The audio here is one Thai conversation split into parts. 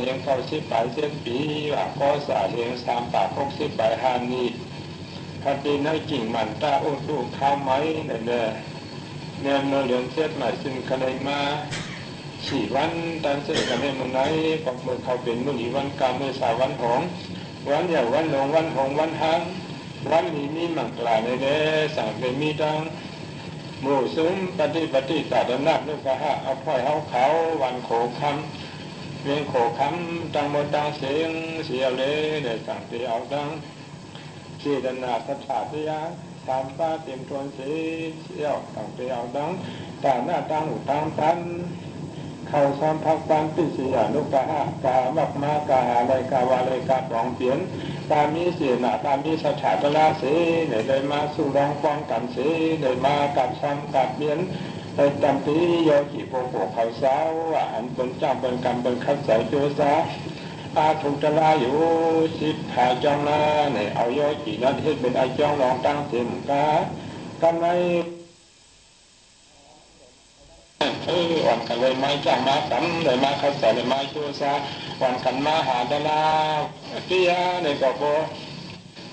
เลี้ยง90 ปี7 ปีว่าก็สาเลี้ยง3 ปาก60 ปี5นี้พัดดินให้กิ่งมันตาอุดลูกข้าวไม้เนี่ยเนี่ยเมื่อเลี้ยง7ใหม่ซึ่งคะแนนมา4 วันตันเสกกันในเมื่อไหนพอเมื่อเขาเป็นมื้อนี้วันกาเมื่อ3 วันหงวันเดียววันหลงวันหงวันหังวันนี้มีมังกลาในเด้สั่งเป็นมีดังหมู่ซุ้มปฏิตาดนักลูกกะฮะเอาพ่อยเอาเขาวันโขคำเรียงโขคำตังหมดตังเสียงเสียเลยได้สั่งเตียวดังที่ดนาสถาติยาตามป้าเตรียมทวนสีเสียวสั่งเตียวดังตาหน้าตังอุตังตันเข้าซ้อมพักปันปิสีอนุกะฮะกาบักมากาหาไรกาวาไรกาปองเปลี่ยนตามมีเสียหนาตามมีสถาตลาเสเนี่ยได้มาสู่รองป้องกันเสได้มากับซ้ำกับเปลี่ยนได้จำตีโยกิโปโปเขาสาวอันเป็นเจ้าเป็นกรรมเป็นขัดสายโจซาอาทุตลาอยู่10 หาจองนาเนี่ยเอาโยกินั้นเฮ็ดเป็นไอจองรองตั้งเต็มกากันในวันกันเลยไม้จ้างมากันเลยมาขัดสายเลยไม้โจซาวันกันมาหาดาราเตี้ยเนี่ยก็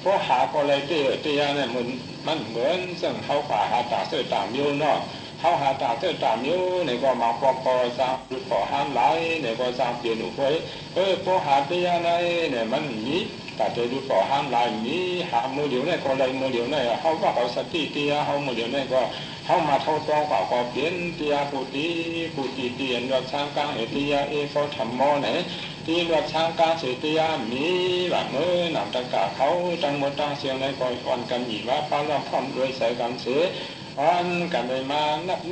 พอหาก็เลยเตี้ยเนี่ยมันเหมือนซึ่งเขาป่าหาตาเสื้อตามยูเนาะเขาหาตาเสื้อตามยูเนี่ยก็มาพอสร้างดูขอห้ามไหลเนี่ยก็สร้างเปลี่ยนอุปยพอหาเตี้ยเนี่ยมันมีแต่จะดูขอห้ามไหลมีหามือเดียวเนี่ยก็เลยมือเดียวเนี่ยเขาว่าเขาสติเตี้ยเขามือเดียวเนี่ยก็เขามาเท่าตองก็เปลี่ยนเตี้ยผู้ตีเตียนรักช้างกลางเอเตี้ยเขาทำมอไหนที่รักช้างกลางเสียเตี้ยมีแบบมือนำตะกาเขาจังหมดตั้งเสียงในก่อนวันกันหยีว่าป้าเราพร้อมด้วยใส่กันเสียวันกันเลยมา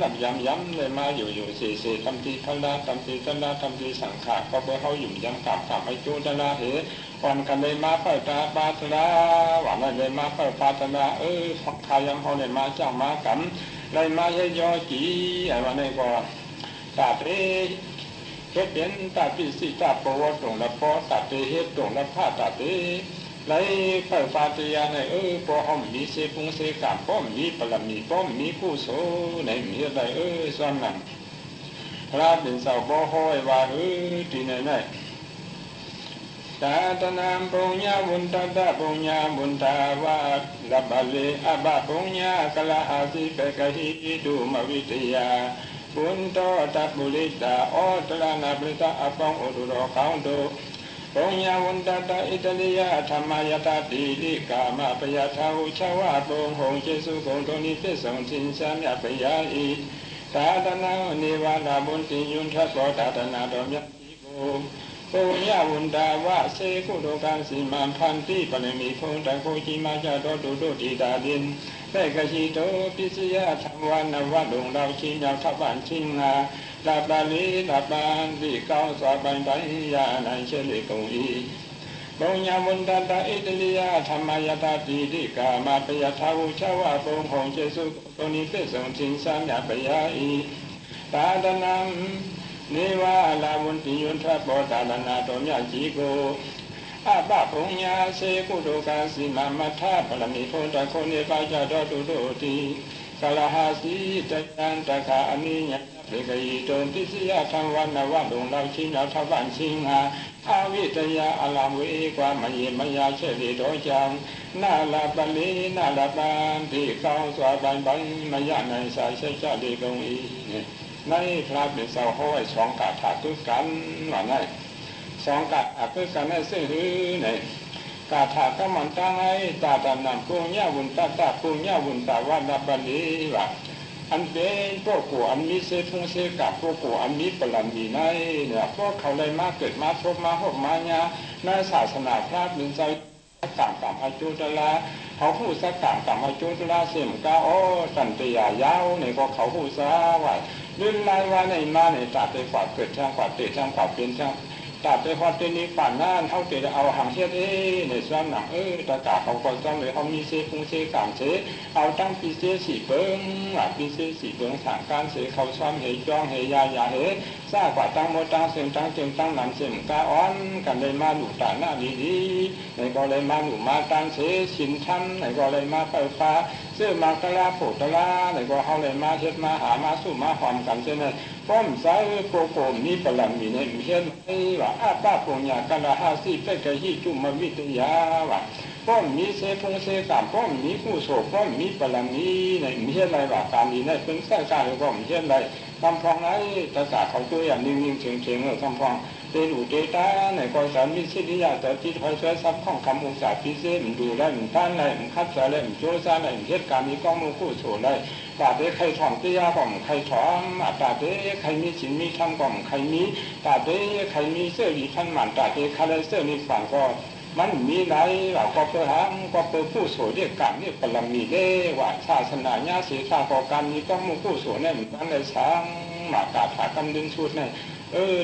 นับย้ำเลยมาอยู่เสียทำทีพลาทำทีสังขารก็เพื่อเขาอยู่ย้ำกลับให้จูดลาเหวันกันเลยมาเปิดตาปาตราหวานเลยมาเปิดปาตราใครยังเขาเลยมาจ้างมากันเลยมาเยอะจีไอ้วันนี้ก็ตาเตเฮ็ดเป็นตาปิสิตาโปวตรงละพอตาเตเฮ็ดตรงละผ้าตาเตไหลเปิดปาติยาในพอห้อมมีเสพุงเสกามป้อมมีปรมีป้อมมีผู้โสในมีอะไรซ้อนนั่นพระเป็นสาวบ่ห้อยว่าที่ไหนตาตนามปุญญาบุญตาปุญญาบุญตาวาลับเลอบาปุญญากลาหาสิเปกะหิดูมวิทยาบุญโตตับุริตาอตระนาบริตาอปองอุดุโรขังโดปุญญาวุนตาอิตาลียาธรรมายตาติลิกามาปยาทาวุชาวาปุงหงเจสุโกโตนิเปสงสินสามยาปยาอิตาตนานิวานาบุญติยุนทัสโสตาตนาดอมยัติโกปุญญาวุนตาวะเสกุโดกันสิมานพันติปะมิพุนตะโกจิมาจาโตโดติดาดินแต่กะชิโตปิสยาธรรมวันนวะดงเราชินยาวทับานชิงนาลาบาลีลาบานดีเก้าสอบใบยานันเชลิกงอีปุญญาวุนตาอิตลียาธรรมายตาติลิกามาปยาทาวุชาวะปุงหงเจสุโตนิเปสงสินสามยาปยาอีตาตนังเนวาลาวุนติยุนทัสโบตาลนาโตมยาจีโกอาบะปุญญาเสกุโดกาสิมามัทธาปรมิโพตะโคเนปาจาโตโดติกาลหาสีจัยันตะขาอนิญญเปกยิโตปิสยาธรรมวันนวะดงเราชินาทวันชิงหาอาวิตยาอลามเวความมยมยาเชลิโตจังนาลาปลีนาลาปานที่เข้าสวาบันบันมยาในสายเชจาดีกงอีในพระเป็นเสาห้อยสองกาถาตุกันว่าไงสองกาถาตุกันในซึ่งในกาถาก็มันตั้งให้ตาตานำปุญญาวุนตาปุญญาวุนตาวันนับบันลีว่าอันเป็นพวกกูอันมีเสพงเสกับพวกกูอันมีปรมีในเนี่ยพวกเขาเลยมาเกิดมาพบมาหกมาเนี่ยในศาสนาพระเป็นใจต่างอาจุตละเขาพูดสักต่างอาจุตละเสียมกาโอสันติยายาวเนี่ยก็เขาพูดซะว่าลื่นลายว่าในมาในตาเตขวาเกิดช่างขวาเตะช่างขวาเป็นช่างตาเตขวาเตนี้ป่านนั่นเขาเตะเอาหางเทียดในซ้ำหนังตะกาเขาก็ต้องเลยเขามีเสพุงเสกามเสเอาตั้งปีเสสีเบิ้งปีเสสีเบิ้งทางการเสเขาซ้ำเหยจ้องเหยยาเหซากว่าตั้งโมตั้งเสียงตั้งเจียงตั้งนำเสียงกาอ้อนกันเลยมาหนุตาหน้าดีในก็เลยมาหนุมาตั้งเสสินทันในก็เลยมาเปิดฟ้าเสื้อมากระลาโผตระในก็เขาเลยมาเช็ดมาหามาสู้มาหอมกันเช่นนั้น ป้อมสายโกโกมีปลังมีในเห็นไอ้ว่าอาป้าปงยากะละหาสิเปกะฮิจุมวิทยาว่าป้อมมีเสพงเสกามป้อมมีผู้โสป้อมมีปลังมีในเห็นไรว่าการนี้ในเป็นสายการก็เห็นไรคำพองไอ้ตาสาเขาตัวอย่างนิ่งๆเฉยๆคำพองเตลูเตตาในกองสารมิสิทธิยาแต่ที่คอยช่วยซับข้องคำองศาพิเศษมันดูได้มันท่านได้มันคัดสายได้มันโจซาได้มันเหตุการณ์นี้ก็มือผู้โสได้ตาเด็กใครถอนตียาก็มใครถอนตาเด็กใครมีสินมีธรรมก็มใครมีตาเด็กใครมีเสื้อดีท่านหมันตาเด็กใครได้เสื้อนี้ฝันก็มันมีไรเราก็เปิดหางก็เปิดผู้โสเรียกการนี่ปรมีเด้ว่าศาสนาญาสีชาก็การนี้ก็มือผู้โสเนี่ยมันตั้งได้ช้างหมากาถากำดึงชุดเนี่ย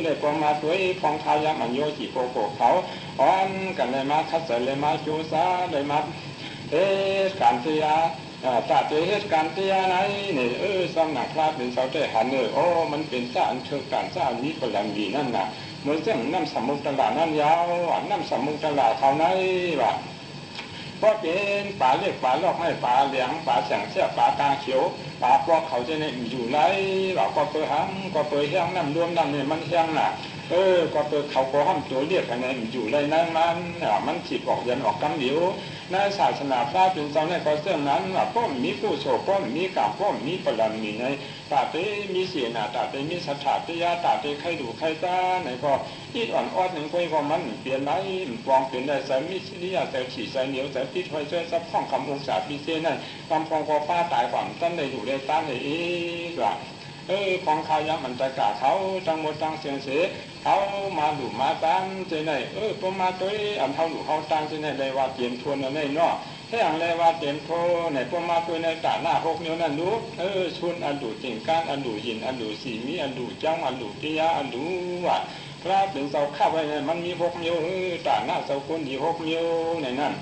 ได้ประมาตัวพองทายามันโยจิโกโกเขาอ่อนกันเลยมาคัดใส่เลยมาจูซาเลยมาการเสียตาเตเหตุการเสียไหนเนี่ยสำนักพระเป็นเสาเตหันโอ้มันเป็นสารเชิงการสารนี้ปรมีนั่นน่ะเหมือนเส้นน้ำสมุทรตลาดนั่นยาวน้ำสมุทรตลาดเขาไหนวะก็เป็นป่าเรียกป่าลอกให้ป่าเหลียงป่าแสงเสียป่ากลางเขียวป่าปลอกเขาจะเนี่ยอยู่ไรเราก็เปิดหางก็เปิดแห้งน้ำรวมน้ำเนี่ยมันแห้งน่ะก็เปิดเขาก็ห้ามตัวเรียกอะไรอยู่ไรนั่นมันฉีดออกยันออกกำเหลียวในศาสนาพระเป็นเจ้าในก็เสื่อมนั้นว่าป้อมมีผู้โศกป้อมมีกาป้อมมีปรมีในตาเตมีเสียนาตาเตมีสัทธาติยาตาเตใครดูใครตาในก็อีอ่อนออดหนึ่งก็ว่ามันเปลี่ยนไรปลองเปลี่ยนได้ใส่มิสิริยาใส่ฉี่ใส่เหนียวใส่พิษไว้ช่วยซับข้องคำองศาพิเศษนั่นคำพองก็ป้าตายความตั้นได้อยู่ได้ตั้งได้อีกว่าของขายมันจะกะเขาจังหมดจังเสียงเสียเขามาหลุมมาตั้งเจไหนประมาตัวอันเขาหลุมเขาตั้งเจไหนเลยว่าเตรียมทวนในนอกแค่อย่างไรว่าเตรียมโทในประมาตัวในตาหน้า6 นิ้วนั่นรู้ชุนอันดูจิงก้านอันดูยินอันดูสีมีอันดูจ้างอันดูติยาอันดูว่าพระเป็นเสาข้าไว้เนี่ยมันมี6 นิ้วตาหน้าเสาคนดี6 นิ้วในนั้น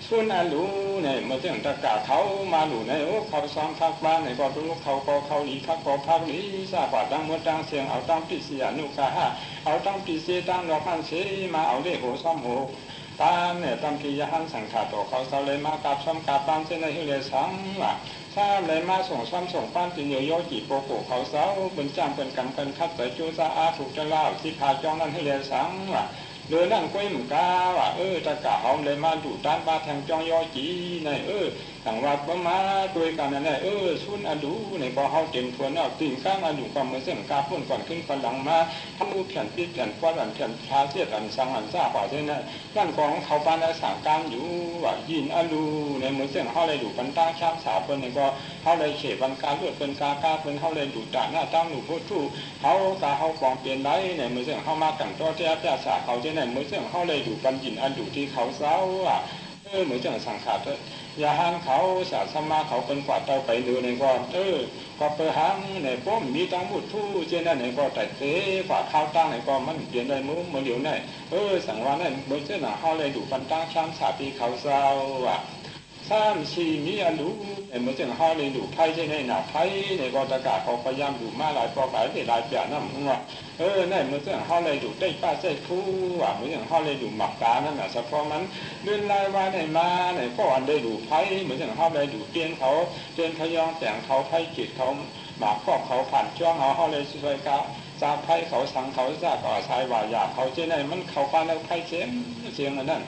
ส่วนอาลูเนี่ยมาเรื่องตะกาเขามาหลูในเขาซ้อมพักบ้านในก็รู้เขาหลีพักก็พักหลีซาบะดังมดดังเสียงเอาตั้งปิเสียนุกาฮะเอาตั้งปิเสียตั้งดอกมันเสียมาเอาเลขโหซ้อมโหตามเนี่ยตั้งพิยหันสังขาต่อเขาเสาเลยมากับซ้อมกับบ้านเส้นในหิเลสังว่ะถ้าเลยมาส่งซ้อมส่งบ้านจินโยจิโปโกเขาเสาบนจ้างเป็นกันเป็นคัดใส่จูซาอาถูกจะเล่าที่พาจ้องนั่นหิเลสังว่ะเดินนั่งกุ้ยมกาว่าตะกะเอาเลยมาดูด้านบ้านแทงจองยอจีในต่างวัดประมาด้วยกันนั่นแหละชุนอดูในพอเขาเต็มทวนเอาติ่งก้างอดูความเมื่อเส้นกาพุ่นก่อนขึ้นฝันหลังมาทำรูปแผ่นปิดแผ่นฟ้าแผ่นพาเสียอันสังอันซาป่าเช่นนั้นนั่นของเขาปานในสั่งการอยู่ว่ายินอดูในเมื่อเส้นเขาเลยดูปันตาช้างสาเปิ้ลในก็เขาเลยเฉบันกาเลือดเป็นกาเป็นเขาเลยดูด่านหน้าตั้งหนูพุทธูเขากาเขาปองเปลี่ยนไรในเมื่อเส้นเขามากันตัวเจ้าเจ้าสาเขาเช่นนั้นเมื่อเส้นเขาเลยดูปันยินอันดูที่เขาเศร้าเหมือนจังสังขาดอย่าหันเขาสาสมาเขาเป็นกว่าเตาไปดูในก็ก็เปิดหังในป้อมมีตั้งบุตรทู่เช่นนั้นในก็แต่เตะกว่าข้าวตั้งในก็มันเปลี่ยนได้มือเดียวในสังวานั่นเมื่อเจ้าหน้าเขาเลยดูปันตั้งช้ำสาปีเขาเศร้า3 4มีอันดูเมื่อเจ้าเขาเลยดูไพ่ใช่ไหมหนาไพ่ในก็ตะกาเขาพยายามดูมาหลายปอกหลายเปหลายเปลี่ยนน้ำหัวนั่นเมื่อเจ้าเขาเลยดูได้ป้าใส่คู่เมื่อเจ้าเขาเลยดูหมักตานั่นน่ะเฉพาะมันเดินลายว่าในมาในก็อันได้ดูไพ่เมื่อเจ้าเขาเลยดูเตียนเขาเตียนพยองแต่งเขาไพ่จิตเขาหมากครอบเขาผ่านจ้องเขาเลยช่วยกันซาไพ่เขาสังเขาซาก็สายว่าอยากเขาเช่นนั้นมันเขาฟันแล้วไพ่เสียงอันนั้น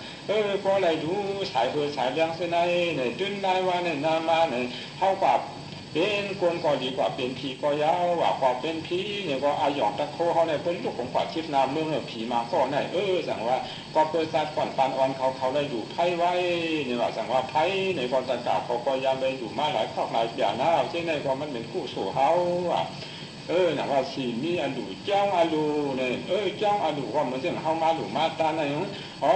ก็เลยดูสายสายเลี้ยงเส้นในเนี่ยดึงได้ว่าเนี่ยนามาเนี่ยเท่ากับเป็นคนก็ดีกว่าเป็นผีก็ยาวว่าพอเป็นผีเนี่ยก็อาหยองตะโคเขาเนี่ยเป็นลูกของกว่าชิดน้ำเมืองผีมาก็เนี่ยสั่งว่าก็เปิดซัดก่อนปานอ่อนเขาเลยดูไพ่ไว้เนี่ยว่าสั่งว่าไพ่ในก่อนตะกาเขาก็ยามไปดูมาหลายข้อหลายอย่างนะเช่นนั้นก็มันเป็นคู่สู่เขานะว่าสีมีอันดูเจ้าอันดูเนี่ยเจ้าอันดูว่ามันเส้นเข้ามาหลุมมาตาในเขา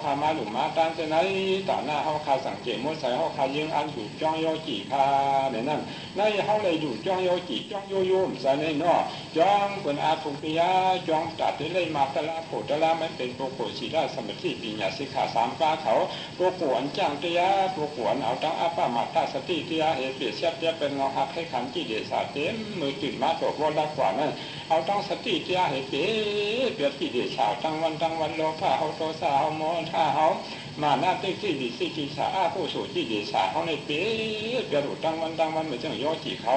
ขามาหลุมมาตาเส้นไหนต่อหน้าเขาขาสังเกตมดใส่เขาขายิงอันดูจ้องโยจีคาเนี่ยนั่นในเขาเลยดูจ้องโยจีจ้องโยโย่ใส่ในนอจ้องเป็นอาทุปิยาจ้องจัดที่เลยมาตะลาโผตะลาไม่เป็นโปโกศีลาสมัติปีญาสิกขา3 ฟ้าเขาโปโกอันจ้างเตียโปโกอันเอาตั้งอาปามาตาสติเตียเอเปียเชียบเตียเป็นเงาหักให้ขันจีเดชาเต็มมือตื่นมาตก ว่าละกว่านั่นเอาตั้งสติเจ้าให้เปียที่เดชาตั้งวันโลภะเอาโทสะเอาโมหะเอามาหน้าที่ดิสิกิสาผู้สู่ที่เดชาเขาในเปียรูตั้งวันเหมือนจังย่อจีเขา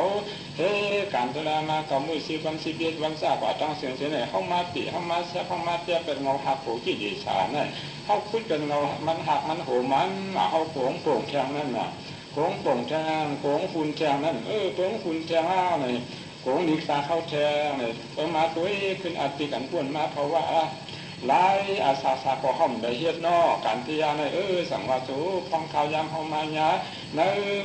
เฮ้การตุลามาเขามือ10 วัน 11 วันซากว่าตั้งเสียงเนี่ยเขามาปีเขามาเสียเขามาเปียเป็นเงาหักผู้ที่เดชานั่นเขาคุดเป็นเงามันหักมันโหมันเขาโป่งแทงนั่นน่ะโป่งแทงโป่งฝุ่นแทงนั่นโป่งฝุ่นแทงอ้าวเนี่ยโป่งดิกตาเข้าแทงเนี่ยมาตัวขึ้นอัติกันป่วนมาเพราะว่าหลายอาสาสะก็ห้อมได้เฮ็ดนอกการที่ยาในสังวาสุพองข่าวยามเฮามาญาใน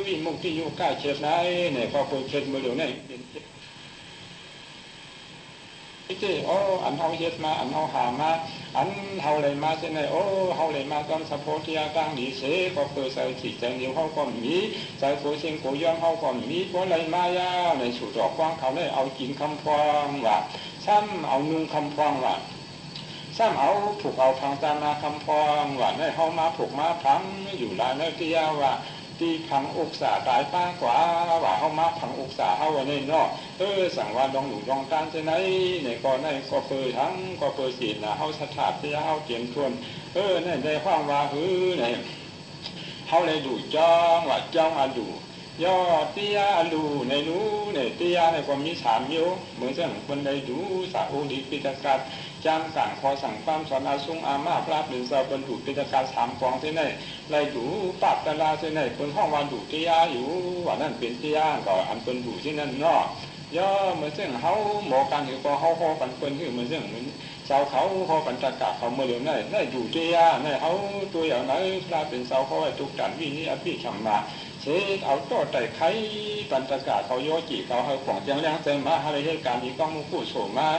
วิมุตติอยู่ใกล้เขตไหนเนี่ยก็เปิดเขตมือเดียวเนี่ยที่อันเฮาเฮ็ดมาอันเฮาหามาอันเฮาเลยมาเช่นไหนเฮาเลยมาตอนสะโพธิยาตั้งดีเสก็เปิดใส่จิตใจเดียวเฮาก็มีใส่โกเชิงโกย้อมเฮาก็มีบ่เลยมายาในสู่ดอกกว้างเขาได้เอากินคำฟองว่าซ้ำเอานุ่งคำฟองว่าซ้ำเอาผูกเอาพังตามาคำฟองว่าในเฮามาผูกมาพังอยู่หลายเนื้อที่ยาว่าที่พังอกษาตายป้ากว่าว่าเฮามาพังอกษาเฮาวันนี้เนาะสั่งว่าดองหนูดองตานจะไหนในก็ในก็เปิดทั้งก็เปิดศีลนะเฮาสถาที่เฮาเตียนทวนในได้ความว่าในเฮาเลยดูจ้องว่าจ้องอาดูยอดเตียลูในนู้ในเตียในก็มี3โยเหมือนเช่นคนได้ดูสาอุดิปิตกัดจำสั่งขอสั่งความสอนอาซุงอามาพระเป็นเจ้าบรรลุปิตกัด3 กองที่ไหนไรดูปับตะลาที่ไหนคนห้องวันดูเตียอยู่ว่านั่นเป็นเตียก็อันเป็นดูที่นั่นเนาะย่อเหมือนเช่นเขาหมอกันอยู่ก็เขากันเป็นที่เหมือนเช่นเหมือนเจ้าเขากันตะกะเขาเมื่อเดี๋ยวนั้นได้อยู่เตียในเขาตัวอย่างนั้นพระเป็นเจ้าเขาไอ้ทุกดันวินิอภิชัมมาเช็ดเอาโต้ไต่ไข่ปันตะกะเขาโยจีเขาให้ของเจียงแรงเต็มมาอะไรเหตุการณ์นี้ก็มุกู้โฉมา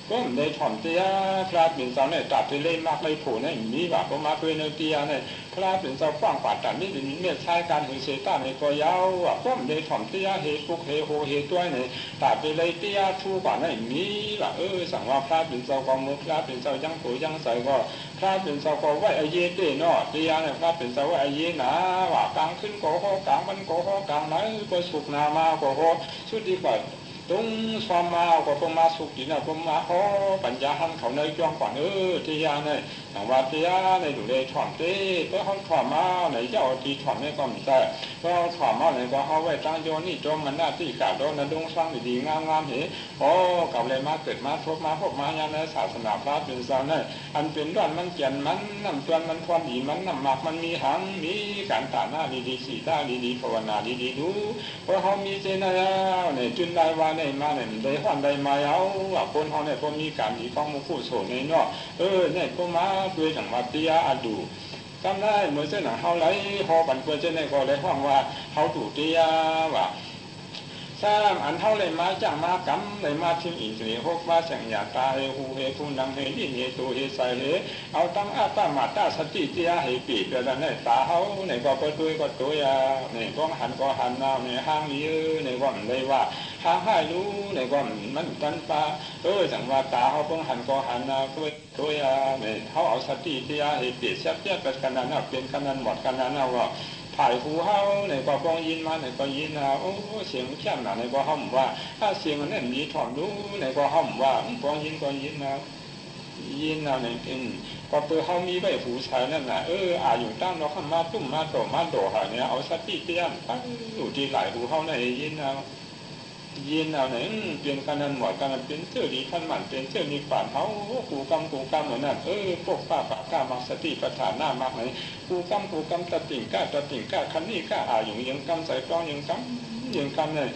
ก็ในถ่อมเตียพระเป็นเจ้าเนี่ยตัดไปเล่นมากเลยโผล่ในมีว่าก็มาเป็นเตียเนี่ยพระเป็นเจ้าฟังปัดแต่ไม่ได้มีเมื่อใช้การหือเสต้าในก็ยาวว่าก็ในถ่อมเตียเหตุปุกเหโหเหตุด้วยเนี่ยตัดไปเลยเตียทูกว่าในมีว่าสั่งว่าพระเป็นเจ้าของมือพระเป็นเจ้ายังโผยังใส่ก็พระเป็นเจ้าก็ไหวไอเย่เต้เนาะเตียเนี่ยพระเป็นเจ้าไหวไอเย่หนาว่ากลางขึ้นก็ห้อกลางมันก็ห้อกลางไหนก็สุกนามาก็ห้อชุดดีกว่าตรงสวามาก็พมาสุกินะพมาขอปัญญาหันเขาในจ้องก่อนที่ยาในหนังว่าที่ยาในดูเลยถ่อมเต้ก็เขาถ่อมมาในเจ้าที่ถ่อมในก็มีแต่ก็ถ่อมมาในก็เขาไว้ตั้งโยนี่จมมันหน้าที่กาดโดนดงสร้างดีงามเหกับเลยมาเกิดมาพบมาญาในศาสนาพระเป็นเจ้าในอันเป็นด้านมันเกียนมันน้ำจวนมันพอดีมันน้ำหมักมันมีหังมีการตาหน้าดีสีตาดีภาวนาดีดูเพราะเขามีเจนแล้วในจุนได้ว่าในมาเนี่ยได้ห้อนได้มาเอาว่าคนเขาเนี่ยพอมีการมีข้องมุคู่โสในเนาะเนี่ยพอมาด้วยหนังวัดติยาอดูจำได้เหมือนเส้นหนังเขาไหลหอบันเปิดเส้นในก็เลยห้องว่าเขาถูกติยาว่าสร้างอันเท่าเลยมาจ้างมากำเลยมาทิ้งอินทรีย์หกว่าเสียงอยากตายหูเฮคุณดังเฮดิเฮตัวเฮใส่เฮเอาตั้งอาตามาตาสติเตียเฮปีเดือดในตาเขาในก็เปิดด้วยก็ตัวยาในก็หันก็หันนาในห้างนี้ในก็มันเลยว่าห้างให้รู้ในก็มันตันปลาสังว่าตาเขาเพิ่งหันก็หันนาตัวยาในเขาเอาสติเตียเฮปีเสียเปียเป็นขนาดนั้นเป็นขนาดหมดขนาดนั้นว่าถ่ายหูเฮาในก็ฟองยินมาในก็ยินนะเสียงแค่หนาในก็ห้อมว่าถ้าเสียงนั้นมีถอนรู้ในก็ห้อมว่าฟองยินก็ยินนะยินนะในก็เปิดเฮามีใบหูชายนั่นแหละอาอยู่ตั้งเราข้ามาตุ้มมาโตหาเนี่ยเอาสติเตี้ยนตั้งอยู่ที่หลายหูเฮาในยินนะยินเอาเนี่ยเปลี่ยนกันนั้นหมดกันเป็นเชื่อดีท่านหมั่นเป็นเชื่อมีป่านเขากูกำเหมือนนั้นพวกป้าป่ากล้ามักสติประธานหน้ามากไหนกูกำตัดติ่งก้าคันนี้ก้าอยู่ยังกำใส่กล้องยังกำเนี่ย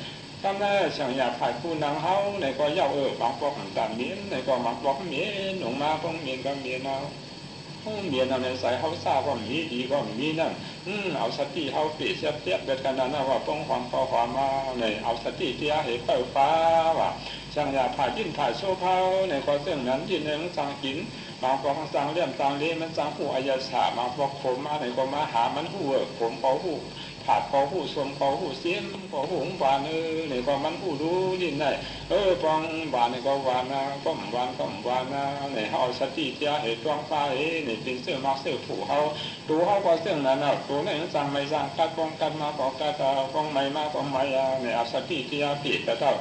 กำได้เสียงอยากถ่ายคู่นางเฮาในก็เย้าบางปอกต่างเมียนในก็มักปอกเมียนหนุ่มมาพงเมียนก็เมียนเอาเมียนเอาในใส่เฮาซาก็มีดีก็มีนั่นเอาสติเฮาปีเสียบเบ็ดกันนั้นว่าป้องความก็ความมาในเอาสติเทียเหตุเปิดฟ้าว่าช่างอยากถ่ายยินถ่ายโซเผาในข้อเสื่องนั้นยินในมันสั่งกินบางปอกสั่งเลี่ยมสั่งเลี้ยมันสั่งหูอายาสาบางปอกผมมาในก็มาหามันหูผมเขาหูผาดเขาหูสวมเขาหูเสียมเขาหูบานในก็มันหูรู้ยินได้ปองบานในก็วานนะก็วานนะในเอาสติเทียเหตุจ้องฟ้าในเป็นเสื้อมักเสื้อผูเขาดูเขาก็เสื่องนั้นตัวในสั่งไม่สั่งกัดป้องกันมาก็กัดป้องไม่มาก็ไม่ในเอาสติเทียผิดแต่เท่า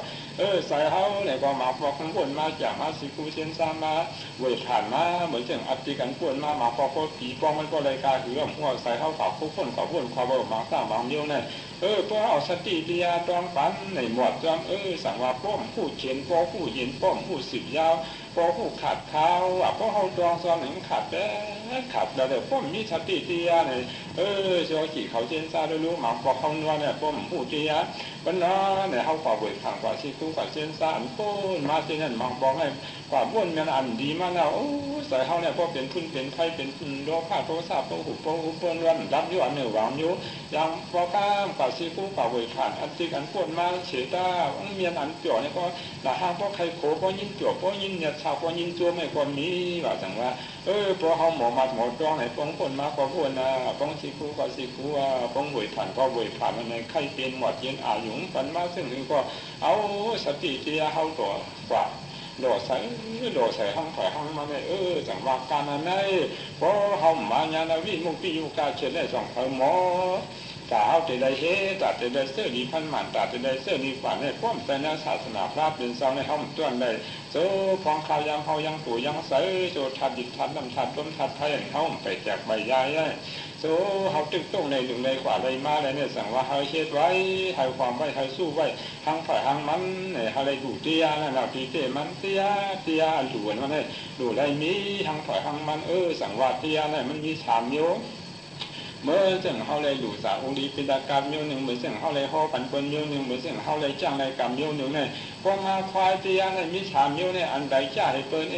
ใส่เขา เนี่ยก็มาพอข้างบนมาจากมาสิกูเชียนซามาเวทผ่านมาเหมือนเช่นอัติกันปวนมาพอก็ผีป้องมันก็เลยกาหือหัวใส่เข้าฝากคู่คนขอวนขอเบอร์มาสร้างมาเมียวเนี่ยพอเอาสติปัญญาตรองปันในหมวดจอมสั่งว่าป้อมผู้เขียนป้อผู้เย็นป้อมผู้สืบยาวป้อผู้ขาดเท้าป้อเขาตรองซ้อนหนึ่งขาดแล้วเดี๋ยวป้อมมีสติปัญญาเนี่ยเจ้าขี่เขาเจนซาด้วยรู้หมาป้อเขานวลเนี่ยป้อมผู้ปัญญาวันนั้นเนี่ยเขาฝ่าเวทขังฝ่าชีตู้ฝ่าเจนซาอันโป้มาเจนนั่นหมาบอกให้ฝ่าบ้วนมันอันดีมากแล้วใส่เขาเนี่ยป้อเป็นพื้นเป็นไทยเป็นโลภะโทสะป้อหุบป้อหุบป้อนวันรับยุอันเหนือหวังยุยังป้อก้ามฝ่าชีตู้ฝ่าเวทผ่านอันติกันปวดมาเฉยตาเมียนอันเปียวเนี่ยก็หน้าห้างป้อใครโขป้อยินเปียวป้อยินเนี่ยชาวป้อยินจัวไม่ควรมีว่าจังว่าป้อเขาหมอมาหมอจ้องไหนป้องปวดมาป้อปวดนะป้องชีตู้ฝ่าชีตู้ป้องเวทผ่านป้อเวทผ่านมันในไข้เป็นหมดเย็นอายุปันมาซึ่งนี่ก็เอาสติเจียเขาตัวกว่าโดดใส่ห้องถอยห้องมาเนี่ยจังว่าการนั้นไงเพราะเขามาญาณวิมุตติยุกาเชื่อได้สองหมอตาเอาแต่ได้เฮตาแต่ได้เสื้อดีพันหมันตาแต่ได้เสื้อดีฝันเนี่ยป้อมแต่ในศาสนาพระเป็นเสาในห้องต้นได้โซ่ฟองข้าวยังเขายังตู่ยังใสโจทัดดิทัดลำทัดต้นทัดไทยเขาไปแจกใบยายโซ่เขาตึกต้งในหนึ่งในขวาเลยมาเลยเนี่ยสั่งว่าเขาเช็ดไว้ให้ความไว้ให้สู้ไว้ทั้งฝ่ายทั้งมันเนี่ยอะไรดูเตี้ยนั่นเราตีเตี้ยมันเตี้ยดูมันเนี่ยดูได้มีทั้งฝ่ายทั้งมันสั่งว่าเตี้ยเนี่ยมันมีสามโยเมื่อเสียงเขาเลยดูสาอุลีปิดาการเมียวหนึ่งเหมือนเสียงเขาเลยห่อปันเปิ้ลเมียวหนึ่งเหมือนเสียงเขาเลยจ้างเลยกำเมียวหนึ่งเนี่ยพอมาควายเตียเนี่ยมีสามเมียวเนี่ยอันใดจ้าให้เปิ้ลเ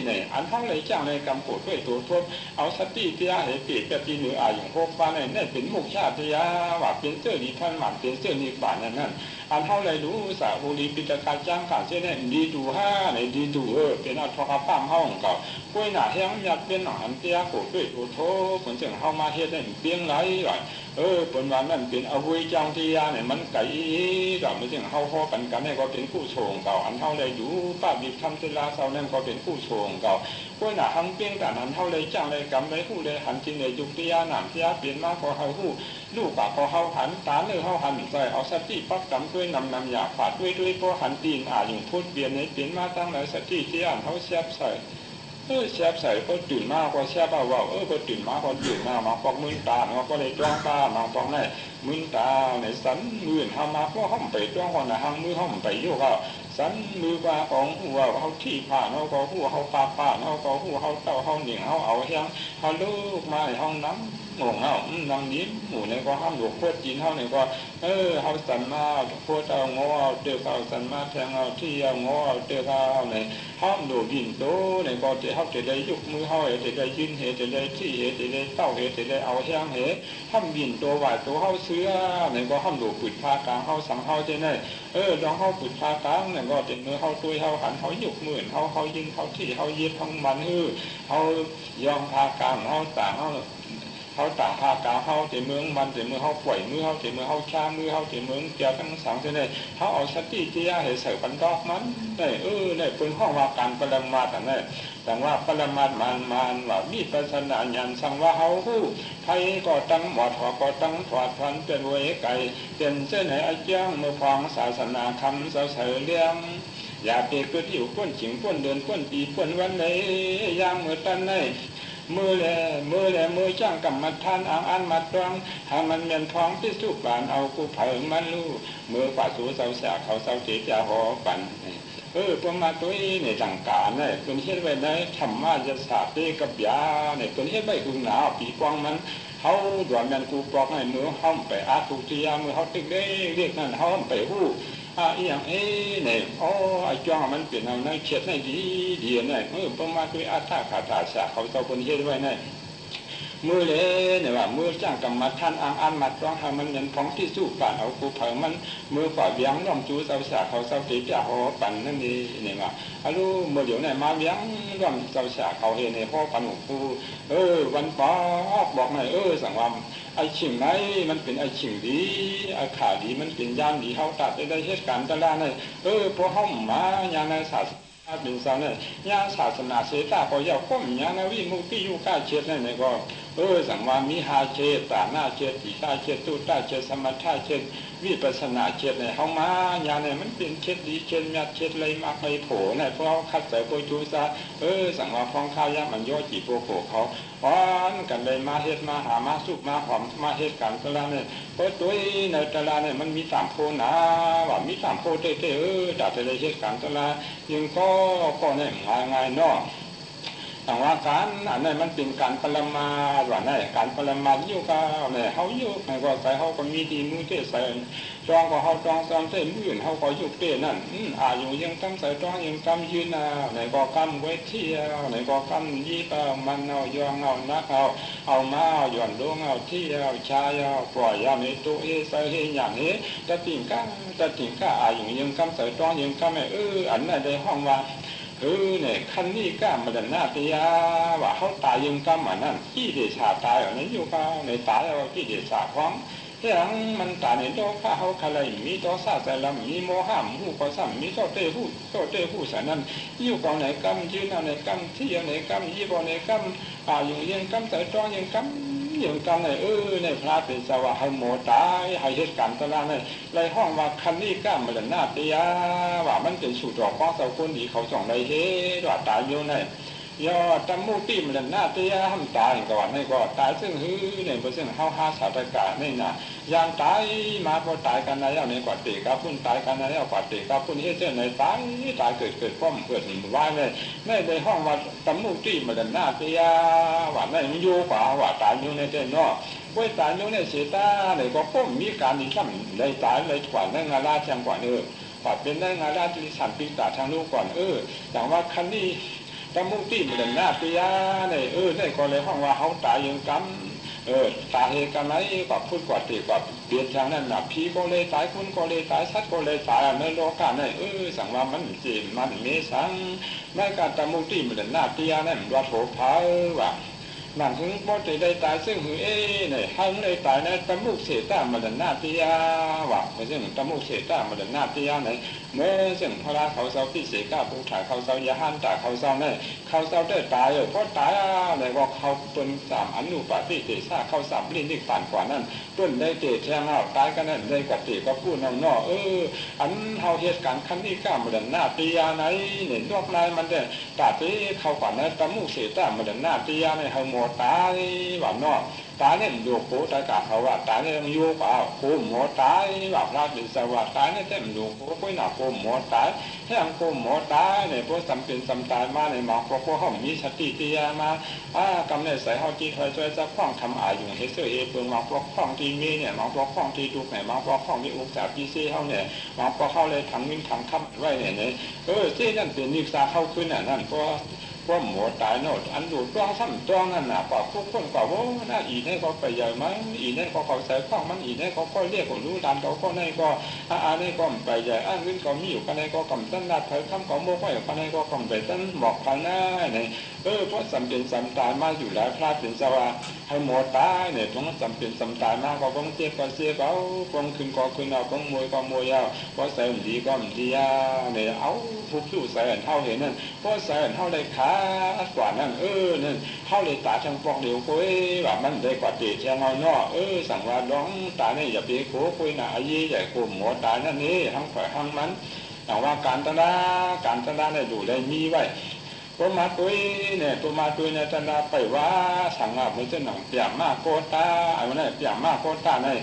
นี่ยอันเขาเลยจ้างเลยกำโกดด้วยตัวทบเอาสติเตียให้เปียกแบบที่เหนืออายุพวกฟ้าเนี่ยเป็นมุกชาติยาว่าเป็นเสื้อดีท่านหมันเป็นเสื้อดีป่านนั่นอันเขาเลยดูสาอุลีปิดาการจ้างการเช่นเนี่ยดีดูห้าเนี่ยดีดูเป็นอัตถกป้ามห้องเก่ากล้วยหนาแห้งยัดเป็นหนังเตียโกดด้วยตัวทบเหมือนเสียงเขามาเฮ็ดได้เพียงไรก่อนเป็นวันนั้นเป็นอวุยจังที่ยาเนี่ยมันไก่ก็ไม่ใช่เขาห่อกันเนี่ยก็เป็นผู้โชงเก่าอันเท่าเลยอยู่ป้าบิบทำเทลาเสาเนี่ยก็เป็นผู้โชงเก่าก็หนาหังเพียงแต่นั้นเท่าเลยจ้างเลยกำเลยผู้เลยหันจินเลยยุติยาหนามที่ยาเปลี่ยนมากกว่าเขาผู้ลูกปากพอเขาหันตาเนื้อเขาหันใจเอาสติปักกำด้วยนำอยากฝาดด้วยพอหันตีนอย่างพูดเปลี่ยนในเปลี่ยนมาตั้งเลยสติที่อ่านเขาเสียบใส่แซ่บใส่ก็ตื่นมากกว่าแซ่บว่าก็ตื่นมากกว่าตื่นมาปอกมือตาเนาะก็เลยจ้องตามาปอกนี่มือตาในสันมือทำมาก็ห้องไปจ้องคนนะห้องมือห้องไปโยกสันมือว่าของหัวเขาที่ผ่านเขาก็หัวเขาปากผ่านเขาก็หัวเขาเต้าเขาเหนียงเขาเอาแห้งเขาลูกมาในห้องน้ำงงเขานั่งยิ้มหมู่เนี่ยก็ห้ามหลวงพ่อจีนเขาเนี่ยก็เขาสันมาพ่อเจ้างอเดือดเขาสันมาแทงเอาที่เอางอเดือดเขาเนี่ยห้ามดูยินโตเนี่ยก็จะเขาจะได้ยกมือเขาจะได้ยืนเหจะได้ที่เหจะได้เต้าเหจะได้เอาแห้งเหห้ามยินตัวไหวตัวเขาเสื้อเนี่ยก็ห้ามดูปิดผ้ากลางเขาสังเขาจะเนี่ยลองเขาปิดผ้ากลางเนี่ยก็เป็นมือเขาตัวเขาหันเขายกมือเขายิงเขาที่เขายึดทั้งมันเขายองผ้ากลางเขาต่างเขาต่างภาคกลางเขาแต่เมืองมันแต่เมืองเขาป่วยมือเขาแต่เมืองเขาช้ามือเขาแต่เมืองเกี่ยวทั้งสังเท่านี้เขาเอาสติที่ยาเหตุใส่ปันดอกมันได้ได้เป็นห้องว่าการปรมาแต่เนี่ยแต่ว่าปรมามันว่ามีปัญญาญาณสังว่าเขาไทยก็ตั้งหมดหัวก็ตั้งถอดพันเป็นเวไก่เป็นเส้นไหนอาจารย์มือฟังศาสนาคำเสาเสเลี้ยงอย่าเปก็ที่อยู่ก้นฉิงก้นเดินก้นปีก้นวันไหนย่างมือตันไหนมือจ้างกรรมฐานอันมาตรังหามันเมียนท้องที่สุบานเอากูเผยมันลู่มือฝ่าสูเสาเสียเขาเสาเจียหอปันพวกมาตัวในต่างการเนี่ยเป็นเฮ็ดไว้ในธรรมะจะศาสตร์ที่กับยาเนี่ยเป็นเฮ็ดไว้คือหนาวปีกวางมันเขาดวนกันกูปลอกให้มือห้องไปอาทุติยามือเขาตึกได้เรียกนั่นห้องไปหู้อย่างเนี่ยไอ้จ้องมันเปลี่ยนเอาในเช็ดในดีเนี่ยประมาณด้วยอาตาขาตาสาเขาเจ้าคนเฮ็ดไว้เนี่ยมือเล่เนี่ยว่ามือจ้างกรรมฐานอันมาต้องให้มันเงินของที่สู้ป่านเอากูเผยมันมือฝ่าเบี้ยงน้องจูเสาสาเขาเสาตีจ่าหอปั่นนั่นนี่เนี่ยว่ารู้เมื่อเดี๋ยวเนี่ยมาเบี้ยงน้องเสาสาเขาเห็นในพ่อปั่นหูกูวันป้าบอกหน่อยสั่งว่าไอ้ชิงไหนมันเป็นไอ้ชิงดีไอ้ขาดีมันเป็นย่านดีเขาตัดได้เหตุการณ์ตลาดเนี่ยพอห้องมาอย่างในศาส อาบินสาวเนี่ยยาศาสนาเสตาก็ยาวก้มยานาวิมุติยุก้าเช็ดนั่นเนี่ยก็สังวามิหาเช็ดตาหน้าเช็ดตีตาเช็ดตู้ตาเช็ดสมัทธาเช็ดวิปัสนาเช็ดเนี่ยเขามายาเนี่ยมันเป็นเช็ดดีเช็ดยัดเช็ดเลยมากเลยโผล่เนี่ยเพราะเขาคัดใส่โพจูซาสังวาฟองข้าวยามันย่อจีโปโผเขาป้อนกันเลยมาเฮ็ดมาหามาสุกมาหอมมาเฮ็ดกันก็แล้วเนี่ยเพราะตัวในตลาดเนี่ยมันมีสามโพนะว่ามีสามโพเต้ดัดเลยเฮ็ดกันตลาดยังก็เนี่ยง่ายๆเนาะแต่ว่าการอันนี้มันเป็นการปรมาว่าเนี่ยการปรมาอยู่ก็เนี่ยเขาอยู่มันก็ใส่เขาก็มีดีมือเตะใส่จองก็เขาจองซ้ำเต้มือเขาก็อยู่เตะนั่นอายุยังตั้งใส่จองยังกำยืนไหนก็กำไว้เที่ยวไหนก็กำยี่ก็มันเอายองเอานักเอามาหย่อนลงเอาเที่ยวชายเอาปล่อยเอาในตัวใส่อย่างนี้จะติ่งก้าอายุยังกำใส่จองยังกำอันนั้นในห้องว่าเนี่ยคันนี้ก้ามาดันหน้าตียาว่าเขาตายยังกำอันนั้นที่เดชาตายอันนั้นอยู่ก็ในตายเอาที่เดชาของเรื่องมันตายในโลกเขาใครมีตัวซาใส่ลำมีโมหะหูก็ซ้ำมีโตเตหูใส่นั้นอยู่กองในกำยืนเอาในกำที่ในกำยี่บอในกำอยู่ยังกำใส่จองยังกำอย่างกันเลยในพระเป็นสวะให้โมตายให้เหตุการณ์ตลาดเลยในห้องว่าคันนี้ก้ามาดันหน้าตียาว่ามันเป็นสูตรดอกฟ้าเสาคนดีเขาส่องในเฮว่าตายโยนเลยยอดจมูกตีมันดันหน้าตียาห้ามตายก่อนนี่ก็ตายซึ่งเนี่ยเพราะซึ่งเขาหาสาธกานี่นะยางตายมาพอตายกันนะอย่างนี้กว่าตีกับพุ่นตายกันนะอย่างกว่าตีกับพุ่นเฮ้ยในตายเกิดป้อมเกิดว่ายเลยในห้องว่าจมูกตีมันดันหน้าตียาว่าในมันโยกว่าตายโยในเจ้าเนาะไว้ตายโยในเสียตาเนี่ยก็ป้อมมีการที่ทำเลยตายเลยกว่าในงานราชกว่าว่าเป็นในงานราชที่สันติตาทางลูกก่อนอย่างว่าคันนี้จมูกตีมันดันหน้าตียาเนี่ยในก็เลยห้องว่าเขาตายยังกำตายเหตุกันไหนกับพูดกว่าตีกับเปลี่ยนทางนั้นนะผีก็เลยตายคนก็เลยตายสัตว์ก็เลยตายในโลกาเนี่ยสั่งว่ามันจีมันเมสังในการจมูกตีมันดันหน้าตียาเนี่ยมันว่าโถพาว่านั่นถึงพอจะได้ตายซึ่งเนี่ยให้เลยตายในจมูกเสตามันดันหน้าตียาว่าไม่ใช่จมูกเสตามันดันหน้าตียาเนี่ยเมื่อซึ่งพระเขาเศร้าที่เสก้าผู้ถ่ายเขาเศร้ายาหันตาเขาเศร้าเนี่ยเขาเศร้าได้ตายเพราะตายอะไรว่าเขาเป็นสามอนุปาติเตชะเขาสามลิ้นที่ฝันกว่านั้นต้นได้เตะแทงเอาตายกันนั่นได้กับเตะก็พูดน้องอันเขาเหตุการณ์ขั้นที่ก้ามันดันหน้าตียาไหนเนี่ยนอกนายมันได้ตาตีเขากว่านั้นจมูกเสตามันดันหน้าตียาในเขาหมดตายว่านอกตายเนี่ยโยกโคตายกะเขาว่าตายเนี่ยโยกเอาโคหมอตายว่าพระดิสว่าตายเนี่ยแต่โยกโคคุยหนาโคหมอตายแค่โคหมอตายเนี่ยพวกสัมเป็นสัมตายมาในหมอกพวกเขามีสติเตียมากำเนิดใส่เขาจีเคยช่วยจะคล้องทำอายุเฮเซอร์เอเปิงหมอกพวกคล้องที่มีเนี่ยหมอกพวกคล้องที่ถูกเนี่ยหมอกพวกคล้องมีอุกษาปีซีเขาเนี่ยหมอกพวกเขาเลยทำวิ่งทำคับไว้เนี่ยที่นั่นเป็นนิสาเข้าขึ้นนั่นเพราะหมอตายโน่อันดูจ้องซ้ำจ้องนั่นน่ะป่าพวกคนป่าว่าน่าอีนี่ก็ไปใหญ่มั้งอีนี่ก็เขาใส่ข้องมันอีนี่ก็เรียกคนรู้ดันเขาก็นี่ก็นี่ก็ไปใหญ่เงินก็มีอยู่กันนี่ก็กำตั้งนัดเผยคำของโมกไว้กันนี่ก็กำไปตั้งบอกกันหน้าเนี่ยเพราะสำเป็นสำตายมาอยู่แล้วพระเป็นสวะให้หมอตายเนี่ยตรงนั้นสำเป็นสำตายมาก็คงเจ็บก็เสียเขาคงขึ้นก็ขึ้นเอาคงมวยก็มวยเอาเพราะใส่ดีก็ดีเนี่ยเอาทุกสู้ใส่เท่าเห็นนั่นเพราะใส่เท่าได้ขากว่านั่นนั่นเขาเลยตาทางฟองเดียวคุยว่ามันได้กว่าตีเชียงเอาเนาะสั่งว่าน้องตาเนี่ยอย่าไปโค้คุยนะไอ้ยี่ใหญ่กลุ่มหมอตานั่นนี่ทั้งฝ่ายทั้งมันแต่ว่าการตนาเนี่ยดูได้มีไว้ตัวมาตุยเนี่ยตนาไปว่าสั่งว่าไม่ใช่หนังเปียกมากโคตาไอ้มันเนี่ยเปียกมากโคตาเนี่ย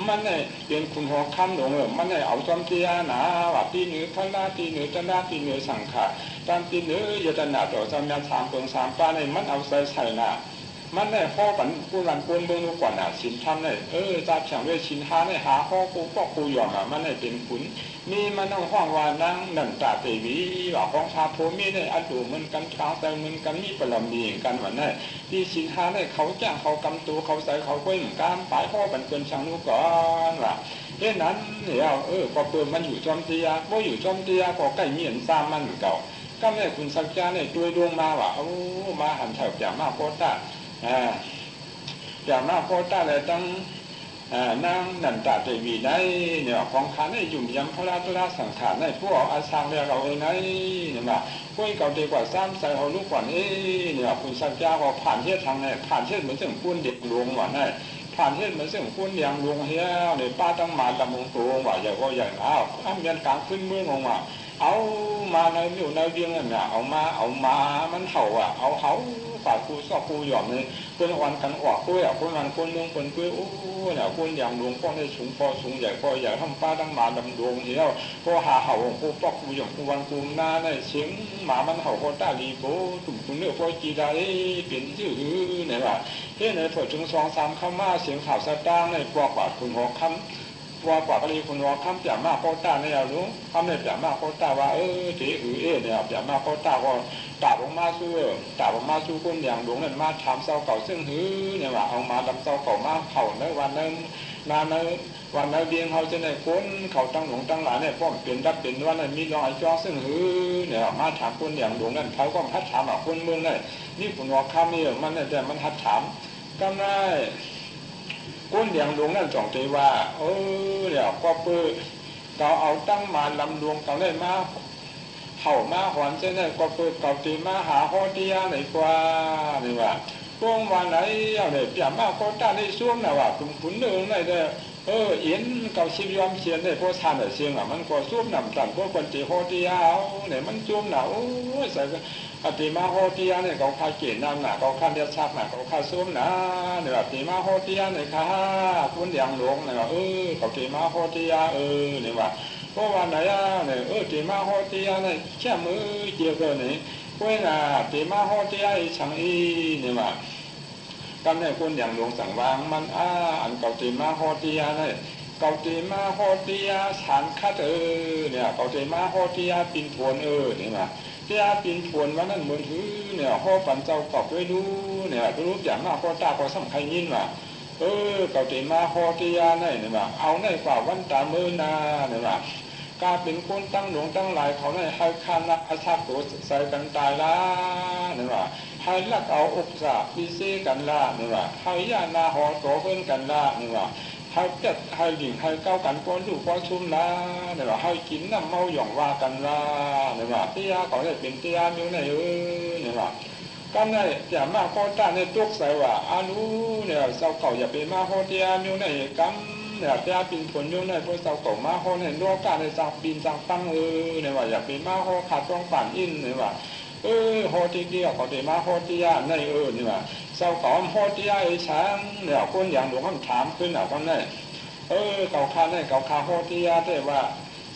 มันเนี่ยเป็นคุณหัวคำหลงมันเนี่ยเอาจอมเตียนะว่าตีเหนือพระราตีเหนือตนาตีเหนือสังขารตามตีเหนือยตนาต่อจำยา3 เปิง 3 ป้าเนี่ยมันเอาใส่น่ะมันเนี่ยพ่อปันกูรันกูนเบื้องลูกก่อนน่ะสินทำเนี่ยจับฉังด้วยสินหาเนี่ยหาพ่อกูพ่อกูยอมมันเนี่ยเป็นขุนมีมันต้องห้องว่านั่งนั่นตาเตวีว่าของชาโพมีเนี่ยอันดูมันกันกลางแต่มันกันมีปรมีกันวันเนี่ยที่สินหาเนี่ยเขาจ้างเขากำตัวเขาใส่เขาก้มการปลายพ่อปันเกินช่างลูกก่อนว่ะเพราะนั้นเนี่ยพอเปิดมันอยู่จอมเตียพออยู่จอมเตียก็ใกล้เมียนซ้ำมันเก่าก็เนี่ยคุณสักจาเนี่ยตัวดวงมาว่ะมาหันแถวอย่างมากโคตรอย่างมากโคตรเลยตั้ง นางนันตาเทวีในเนี่ยของขันในยุ่มยำพระราตราสังขารในพวกอาสังเรียเราในเนี่ยมาคุยเก่าดีกว่าซ้ำใส่เขาลูกกว่านี้เนี่ยคุณสัจจาก็ผ่านเทศทางเนี่ยผ่านเทศเหมือนเสื่อมคุณเด็กหลวงว่าเนี่ยผ่านเทศเหมือนเสื่อมคุณเด็กหลวงเฮียเนี่ยป้าตั้งมาดำมงตัวว่าใหญ่ก็ใหญ่อ้าวเมียนกลางขึ้นเมืองว่าเอามาในอยู่ในเวียงนั่นน่ะเอามามันเห่าอ่ะเอาเขาฝ่ายกูชอบกูหย่อมเลยคนวันกันออกกุ้ยอ่ะคนวันคนเมืองคนกุ้ยโอ้เนี่ยคนอย่างหลวงพ่อในสูงพอสูงใหญ่พอใหญ่ทำป้าตั้งมาดำดวงเหี้ยวพอหาเห่ากูปอกกูหย่อมกูวันกูหน้าในเสียงหมามันเห่าพอตาลีโบตุ่มกูเนื้อพอจีได้เปลี่ยนชื่อเนี่ยว่าเฮ้ยในพอถึง2-3เข้ามาเสียงข่าวสตางในปอกว่าคุณหัวคำว่ากว่ากะลีคุณว่าคำเปียมากโคต้าเนี่ยรู้คำเนี่ยเปียมากโคต้าว่าจีเนี่ยเปียมากโคต้าก็ตาบออกมาสู้คนอย่างหลวงนั่นมาทำเสาเก่าซึ่งเนี่ยว่าเอามาดำเสาเก่ามาเผาในวันนั้นนาในวันนั้นเบียงเขาจะในคนเขาตั้งหลวงตั้งหลายเนี่ยป้อมเปลี่ยนดับเปลี่ยนวันนั้นมีรอยจ้อซึ่งเนี่ยมาถามคนอย่างหลวงนั่นเขาก็ทัดถามคนเมืองนั่นนี่คุณว่าคำนี่มันเนี่ยแต่มันทัดถามก็ได้คนอย่างหลวงนั่นสองทีว่าเดี๋ยวก็เพื่อเราเอาตั้งมาลำดวงเขาได้มาเผามาหอนเช่นนั้นก็เพื่อเขาตีมาหาโคติยาไหนกว่านี่ว่าพวกวันไหนเอาเนี่ยอย่ามาโคต้าในช่วงน่ะว่าคุณขุนเดินได้เลยเอ็นเก่าชีวิตยอมเชียนได้พวกชาเนี่ยเชียงมันก็ช่วงนำตันพวกคนตีโคติยาเนี่ยมันช่วงน่ะใส่ปฏิมาโหติยาเนี่ยเขาฆ่าเกณฑ์นั่นน่ะเขาฆ่าเดียชักน่ะเขาฆ่าซุ้มนะเนี่ยปฏิมาโหติยาเนี่ยฆ่าคุณอย่างหลวงเนี่ยเขาปฏิมาโหติยาเนี่ยว่าเพราะวันไหนเนี่ยปฏิมาโหติยาเนี่ยแค่มือเจียวกันเนี่ยเพราะน่ะปฏิมาโหติยาช่างเนี่ยว่ากันเนี่ยคุณอย่างหลวงสั่งวางมันอันเขาปฏิมาโหติยาเนี่ยเขาปฏิมาโหติยาฉันคัดเนี่ยเขาปฏิมาโหติยาปินทวนเนี่ยว่าเจ้าปีนผวนวันนั้นเหมือนถือเนี่ยห่อปันเจ้ากอบด้วยดูเนี่ยรู้อย่างมากพอตาพอสำคัญยินว่าเก่าตีมาห่อตียาเนี่ยว่าเอาในกว่าวันตามือนาเนี่ยว่าการเป็นคนตั้งหลวงตั้งหลายเขาเนี่ยให้คานะอาชาโกใส่กันตายละเนี่ยว่าให้ลักเอาอกสาพิเศษกันละเนี่ยว่าให้ยานาห่อโตเพิ่นกันละเนี่ยว่าให้เจ็ดให้หญิงให้เก้ากันป้อนลูกป้อนชุ่มละเนี่ยว่าให้กินน้ำเมาหย่องว่ากันละเนี่ยว่าเตี้ยเขาเนี่ยเป็นเตี้ยมิ้วเนี่ยเนี่ยว่าก็เนี่ยอย่ามาโคตรเนี่ยตุกใส่ว่าอนุเนี่ยเสาเก่าอย่าเป็นมาโคเตี้ยมิ้วเนี่ยกัมเนี่ยเตี้ยปีนผลมิ้วเนี่ยพวกเสาเก่ามาโคเนี่ยโลกาเนี่ยสังปีนสังตั้งเนี่ยว่าอย่าเป็นมาโคขาดตรงปั่นอินเนี่ยว่าโหติเดียวเขาได้มาโหติยาในนี่ว่าเสาต่อมโหติยาไอ้ช้างเนี่ยคนอย่างหลวงคำถามขึ้นอ่ะคนนี้เก่าคาเนี่ยเก่าคาโหติยาได้ว่า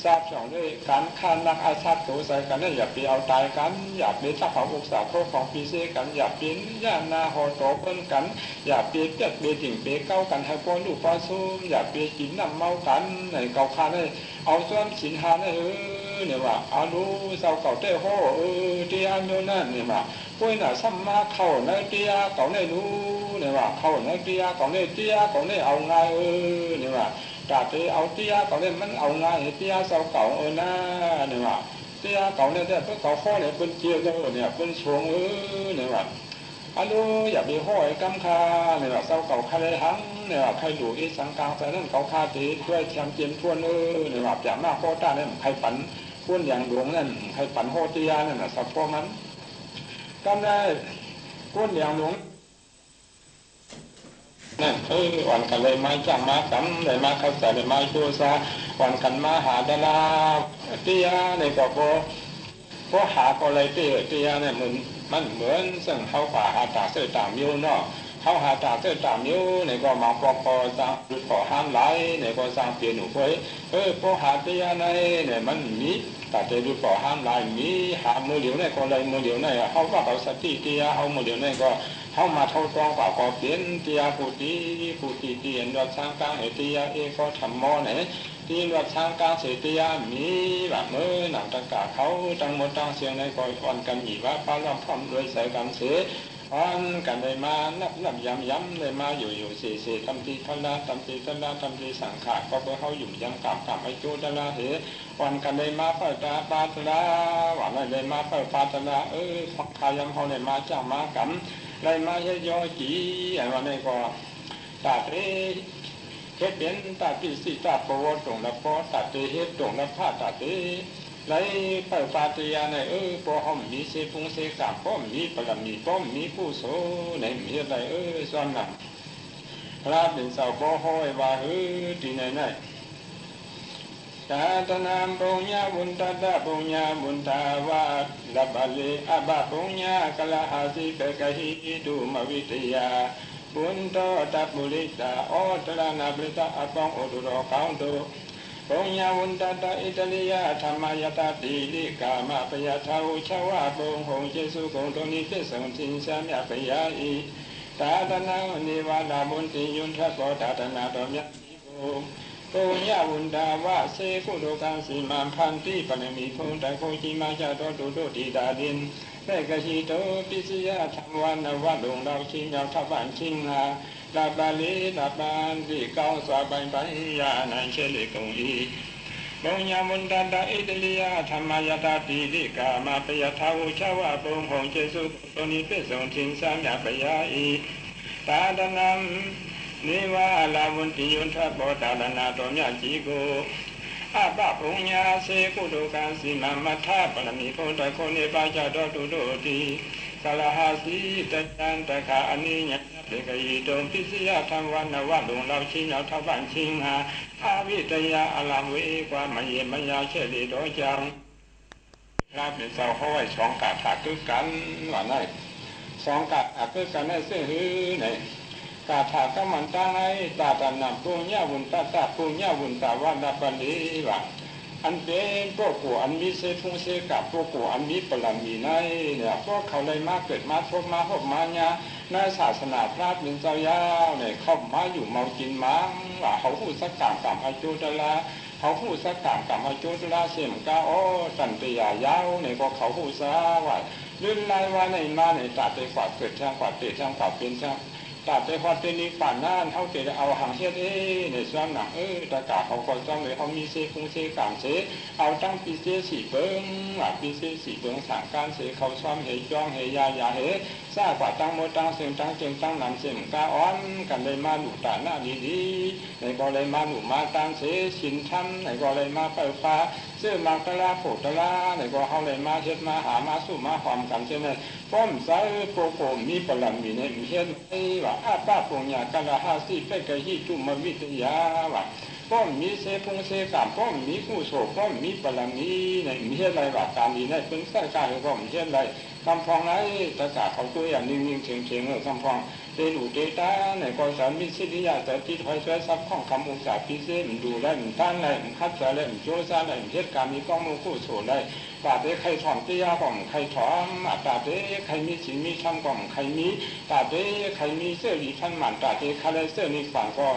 ทราบสองด้วยการฆ่านักอาชาติตัวใส่กันเนี่ยอย่าไปเอาตายกันอย่าไปทักเขาอุกษาโคของปีเสกันอย่าปีนย่านาหอโตเปิ้นกันอย่าไปเปียกเบจิงเปเก้ากันให้พอนลูกฟ้าซูมอย่าไปกินน้ำเมากันในเก่าคาเนี่ยเอาส่วนสินหาเนี่ยเนี่ยว่าอานุเสาเก่าเต้โหเตียโยนั่นเนี่ยว่าป่วยน่ะซ้ำมาเข้าในเตียเก่าในนู้เนี่ยว่าเข้าในเตียเก่าในเตียเก่าในเอาไงเนี่ยว่าตาเตเอาเตียเก่าเนี่ยมันเอาไงเตียเสาเก่าหน้าเนี่ยว่าเตียเก่าเนี่ยเพื่อเก่าข้อเนี่ยเป็นเจียวเนี่ยเป็นชงเนี่ยว่าอานุอย่าไปห้อยกำคาเนี่ยว่าเสาเก่าใครทั้งเนี่ยว่าใครดูอีสังกางแต่นั่นเก่าคาตีด้วยแชมเจียนทวนเนี่ยว่าอย่ามากโคตรเนี่ยใครฝันคนอย่างหลวงนั่นใครปั่นโหติยานั่นน่ะสัพพมันก็ได้คนอย่างหลวงนั่นวันกันเลยมาจ้างมากันเลยมาเข้าใจเลยมาชูซาวันกันมาหาดาราติยาในก็พอหาก็เลยติยาเนี่ยมันเหมือนซึ่งเขาป่าหาตาเสื้อตามยิ้วเนาะเขาหาตาเสื้อตามยิ้วในก็มาปอกคอสร้างดูขอห้ามไหลในก็สร้างเปลี่ยนหนูเฟ้ยพอหาติยาในเนี่ยมันมีแต่จะดูขอห้ามไหลมีหามือเดียวในก็เลยมือเดียวในเขาว่าเขาสติติยาเขามือเดียวในก็เขามาเท่าตองกว่าก็เปลี่ยนติยาผู้ตีเตียนวัดช้างกลางเอติยาก็ทำมอไหนที่วัดช้างกลางเสติยามีแบบมือหนังตะกาเขาตั้งหมดตั้งเสียงในคอยอ่อนกันอีว่าพระรำพร้อมด้วยใส่กันเสียอ่อนกันเลยมานับย้ำเลยมาอยู่เสียทำทีทละทำทีสังขารก็เพื่อเขาอยู่ย้ำกำให้จูดละเหอ่อนกันเลยมาเปิดตาปาตละหวานเลยมาเปิดปาตละฝักพาย้ำเขาเลยมาจ้างมากำเลยมาเยอะจีอะไรวันนี้ก็ตาเต เฮ็ดเป็นตาปิสิตาปวตรงละปอตาเตเฮ็ดตรงละผ้าตาเตไหลไปปาติยาในปอหอมมีเสพุงเสกามป้อมมีปรมีป้อมมีผู้โสในมีอะไรซ้อนหนังพระเป็นสาวปอห้อยว่าที่ไหนตาตนามปุญญาบุญตาตาปุญญาบุญตาวาลับเลอบาปุญญากลาหาสิเปกะหิตุมวิทยาบุญโตตัปุริตาโอตระนาบริตาอปองโอดุโรกังโตปุญญาบุญตาตาอิตาลียาธรรมายตาติลิกามาปยาทาวุชาวะปุงหงเจสุคงตนิเปสังทินสามยาปยาอิตาตนานิวานาบุญติยุนทะโสตาตนาตมยะอิโกปุญญาบุญตาวะเสกุโดกังสีมาพันติปนมีพุทธโคจิมาจาโตตุโตติดาดินเปกชิโตปิสยาธรรมวันนวัดลงเราชิงยาวทับบ้านชิงหาลาบาลีลาบานที่เก้าสวาบันไปยานันเชลิกงอีปุญญาบุญตาตาอิตลียาธรรมายตาติลิกามาปยาทาวุชาวะปุงหงเจสุโตนิเปสงทินสามยาปยาอีตาดนามนิวาลาบุญติยุนทะโบตาลนาโตญาจิโกอาบะปุญญาเสกุโดกังสิมามัทธาปรมีโพตะโคเนปาจาโตตุโตติสลาหาสีตัจันตะขาอนิญญเปกยิโตปิสยาธรรมวันนวัดลงเราชิงเอาทับบันชิงหาอาวิตยาอลังเวความมเยมยาเชลิโตจังรับเป็นเสาห้อยสองกาถาคือกันว่าไงสองกาถาคือกันในเสื้อหือในกาถาก็มันตั้งไอ้ตาตานำปุญญาบุญตาตาปุญญาบุญตาวันดับบันดีว่าอันเป็นพวกกูอันมีเสพุงเสกับพวกกูอันมีปรมีในเนี่ยพวกเขาเลยมาเกิดมาทบมาหบมาเนี่ยในศาสนาพระเป็นเจ้ายาวเนี่ยเข้ามาอยู่เมากินมังว่าเขาพูดสักกามกามอาจุตละเขาพูดสักกามกามอาจุตละเสียมก้าโอ้สันติยายาวเนี่ยก็เขาพูดซะว่าลื่นไล่ว่าในมาในตาเตกว่าเกิดช่างกว่าเตะช่างกว่าเป็นช่างตาเตพอเป็นนิป่านนั่นเขาเกิดเอาหางเฮ็ดในส่วนหนังตะกาเขาก็จ้องเลยเขามีเสพุงเสกามเสเอาตั้งปีเสสีเบิ้งปีเสสีเบิ้งสั่งการเสเขาซ้อมเหยจ้องเหยยาเหซากว่าตั้งโมตั้งเสียงตั้งเจียงตั้งนำเสียงกาอ้อนกันเลยมาหนุตาหน้าดีๆในก็เลยมาหนุมาตั้งเสชินทันในก็เลยมาเปิดฟ้าเสื้อมากระลาโผตะลาในก็เขาเลยมาเฮ็ดมาหามาสู้มาหอมกันเช่นนั้นป้อมใส่โปโกมีปรมีในมีเฮ็ดไอ้ว่าอาป้าปุญญากะลาหาสิเปกะหิจุมวิทยาว่าป้อมมีเสพุงเสกามป้อมมีผู้โสป้อมมีปรมีในมีเฮ็ดไรว่าการดีในเป็นใส่กายก็มีเฮ็ดไรคำพองไหนตะกาเขาตัวอย่างนิ่งๆเฉยๆคำพองเตลูเตตาในกอสารมิสิทธิยาแต่ที่ถอยช่วยซับข้องคำอุตสาห์พิเศษมันดูได้มันท่านได้มันคัดสารได้มันโจซาได้มันเฮ็ดการมีกองมือผู้โสได้ตาเตใครถอนเตียก่อมใครถอนตาเตใครมีศีลมีธรรมก่อมใครมีตาเตใครมีเสื้อดีท่านหมันตาเตใครได้เสื้อนี้ฝังก็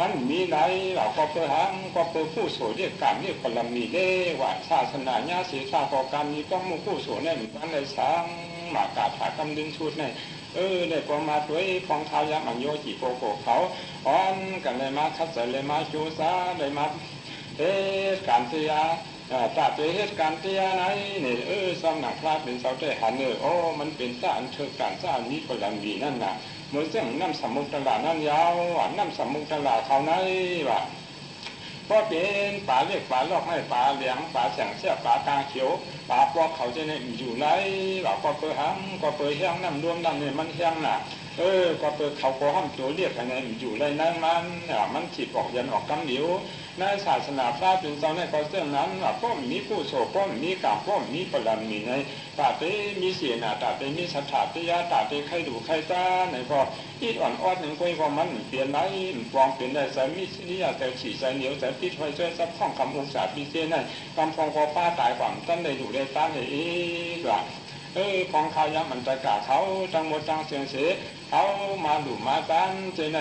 มันมีไหนเราก็เปิดหังก็เปิดผู้โสเรียกการเรียกปรมีเด้ว่าศาสนาญาศีชาก็การมีกองมือผู้โสเนี่ยมันเลยสร้างมากาถากำดึงชุดเนี่ยได้พอมาด้วยฟองเท้ายามันโยจิโกโกเขาอ่อนกันเลยมาคัดใส่เลยมาจูซาเลยมาการเสียตาเตเหตุการเสียไหนนี่สำนักพระเป็นเสาเตหันโอ้มันเป็นสารเชิงการสารนี้ปรมีนั่นน่ะเมื่อเส้นน้ำสมุทรตลาดนั่นยาวน้ำสมุทรตลาดเขาไหนวะเพราะเป็นป่าเรียกป่าลอกให้ป่าเหลียงป่าแสงเสียป่ากลางเขียวป่าพวกเขาจะเนี่ยอยู่ไหนว่าก็เปิดหังก็เปิดแห้งน้ำรวมน้ำเนี่ยมันแห้งน่ะก็เปิดเขาก็ห้ามตัวเรียกอะไรอยู่ไรนั่นมันฉีดออกยันออกกำเหนียวในศาสนาพระเป็นเจ้าในก็เรื่องนั้นว่าป้อมมีผู้โสป้อมมีกาป้อมมีปรมีในตาเตมีเสียนาตาเตมีสัทธาติยาตาเตใครดูใครจ้าในก็อีดอ่อนๆหนึ่งคุยก็มันเปลี่ยนไรฟองเปลี่ยนได้ใส่มีสิริยาแต่ฉีใส่เหนียวแต่พิษไฟช่วยซับข้องคำองศาพิเศษในคำฟองก็ป้าตายความตั้นได้ดูได้ตั้นได้ว่าของขายามันจะกาเขาจังหมดจังเสียงเสียเขามาหลุมาตั้งเจไหน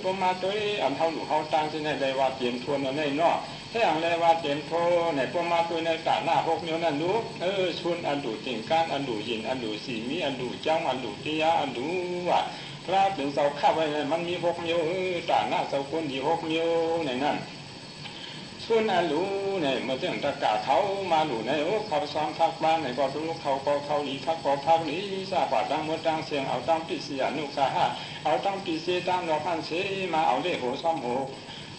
ประมาตัวอันเขาหลุเขาตั้งเจไหนได้ว่าเตรียมทวนในนอกถ้าอย่างไรว่าเตรียมโทในประมาตัวในกาหน้าหกนิ้วนั่นรู้ชุนอันดูจริงการอันดูยินอันดูสีมีอันดูจ้างอันดูติยาอันดูว่าพระถึงเสาข้าไว้มันมีหกนิ้วตาหน้าเสาคนดีหกนิ้วในนั้นส่วนอันรู้เนี่ยเมื่อเรื่องตะกาเขามาหลู่ในเขาซ้อมพักบ้านในก็รู้เขาก็เขาหลีพักก็พักนี้ทราบว่าตั้งมดตั้งเสียงเอาตั้งปีเสียนุกาฮะเอาตั้งปีเสียตั้งดอกพันเสมาเอาเล่โหซ้อมโห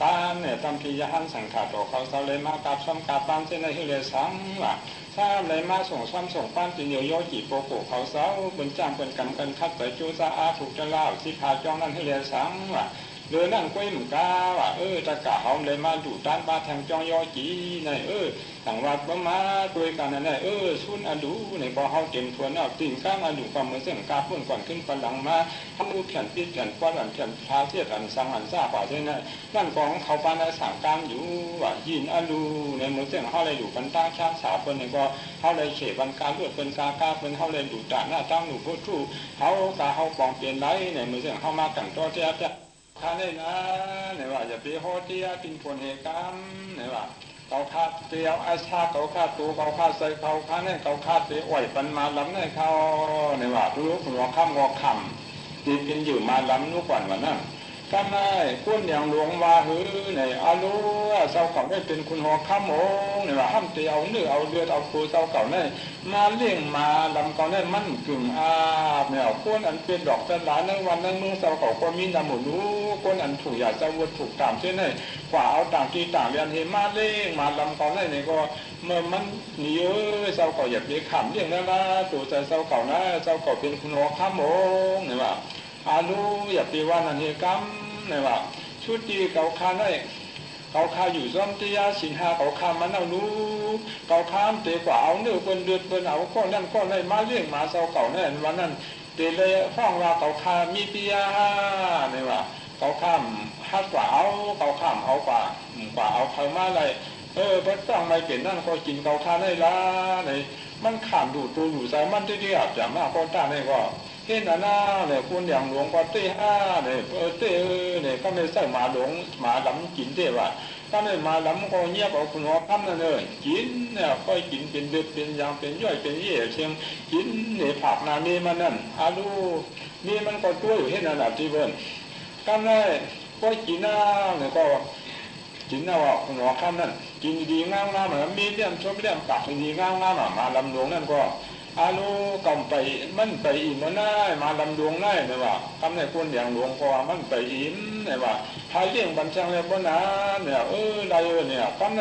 ตามเนี่ยตามพิยาหันสังขารตัวเขาเสาเลยมากับซ้ำกับปานเส้นในที่เลยสังว่าทราบเลยมาส่งซ้ำส่งป้านตีเหนียวโยจีโปโกเขาเสาเป็นจ้างเป็นกำกันคัดใส่จูซาอาถูกจะเล่าสิพาจ้องนั่นให้เลยสังว่าเรือนั่งกุ้ยหมุกาว่าตะกะเขาเลยมาดูด้านบ้านทางจองยอจีในต่างวัดบ่มาด้วยกันนั่นแหละชุนอดูในบ่อเขาเต็มทวนเอาติ่งก้างอดูความมือเส้นกาพุ่นก่อนขึ้นปันหลังมาทำรูปแผ่นปิดแผ่นก้อนแผ่นพาเสียดอันสังอันซาป่าเช่นนั้นนั่นของเขาปานในสั่งการอยู่ว่ายินอดูในมือเส้นเขาเลยดูกันตั้งชาติสาเป็นในก็เขาเลยเฉบันการลวดเป็นกากาเป็นเขาเลยดูด่านหน้าตั้งหนูพูดทู่เขากาเขาปองเปลี่ยนไรในมือเส้นเขามากันตัวเจ้าข้าเนี่ยนะเนี่ยว่าอย่าไปโหดเตี้ยปินผลเหตุกรรมเนี่ยว่าเขาคาดเตียวอาชาเขาคาดตัวเขาคาดใส่เขาคาดเนี่ยเขาคาดเตียวอ่อยปันมาล้ำเนี่ยเขาเนี่ยว่ารู้หัวค่ำหัวค่ำจีกินอยู่มาล้ำนุกวันวันนั้นก็ไม่คุ้นอย่างหลวงว่าหือเนี่ยอารู้ว่าเจ้าเก่าได้เป็นคุณหัวค่ำองเนี่ยว่าห้ามเตียวเนื้อเอาเลือดเอาคูเจ้าเก่าเนี่ยมาเลี้ยงมาลำเก่าเนี่ยมันกึ่งอาเนี่ยคุ้นอันเป็นดอกตะลาในวันนั้นเมื่อเจ้าเก่าก็มีนำหมูรู้คนอันถูกอยากจะวัดถูกตามเช่นนั้นกว่าเอาต่างที่ต่างเรียนเฮมาเลี้ยงมาลำเก่าเนี่ยก็เมื่อมันหนีเจ้าเก่าอยากไปขำเลี้ยงนั่นละตัวใจเจ้าเก่านะเจ้าเก่าเป็นคุณหัวค่ำองเนี่ยว่าอารู้อยากไปว่านันเฮกัมเนี่ยว่าชุดที่เก่าคาได้เขาข้าอยู่ซ้อมเตียสินหาเขาข้ามันเอารู้เขาข้ามเตะกว่าเอาเนื้อเป็นเดือดเป็นเอาก้อนนั่นก้อนได้มาเลี้ยงมาเจ้าเก่าแน่นวันนั้นเตะเลยฟ้องว่าเขาข้ามีเตียเนี่ยว่าเขาข้ามฮัดกว่าเอาเขาข้ามเอากว่าเอาเขามาเลยพระต้องไม่เปลี่ยนนั่นก็กินเขาข้าได้ละเนี่ยมันขามดูตัวอยู่ใจมันที่อาจจะมากก็ต้านได้ก็เห็นหน้าเนี่ยคุณอย่างหลวงก็เตะเนี่ยเตะเนี่ยก็ไม่ใช่มาหลงมาดำกินเตะว่าก็ไม่มาดำก็เงียบเอาคุณหัวคำนั่นเลยกินเนี่ยค่อยกินเป็นเดือดเป็นยางเป็นย่อยเป็นเยี่ยเชียงกินเนี่ยผักนามีมันนั่นอาดูมีมันก็ตัวอยู่เห็นนั่นแหละที่เบิ้ลก็ไม่ก็กินหน้าเนี่ยก็กินหน้าว่าคุณหัวคำนั่นกินดีงามเหมือนมีเรื่องชอบเรื่องตักดีงามมาลำหลวงนั่นก็อาลูกำไปมันไปอิ่มมันได้มาลำดวงได้เนี่ยว่าคำในคนอย่างหลวงพอมันไปอิ่มเนี่ยว่าทายเลี้ยงบัญชังเลยบ่นะเนี่ยได้เนี่ยคำใน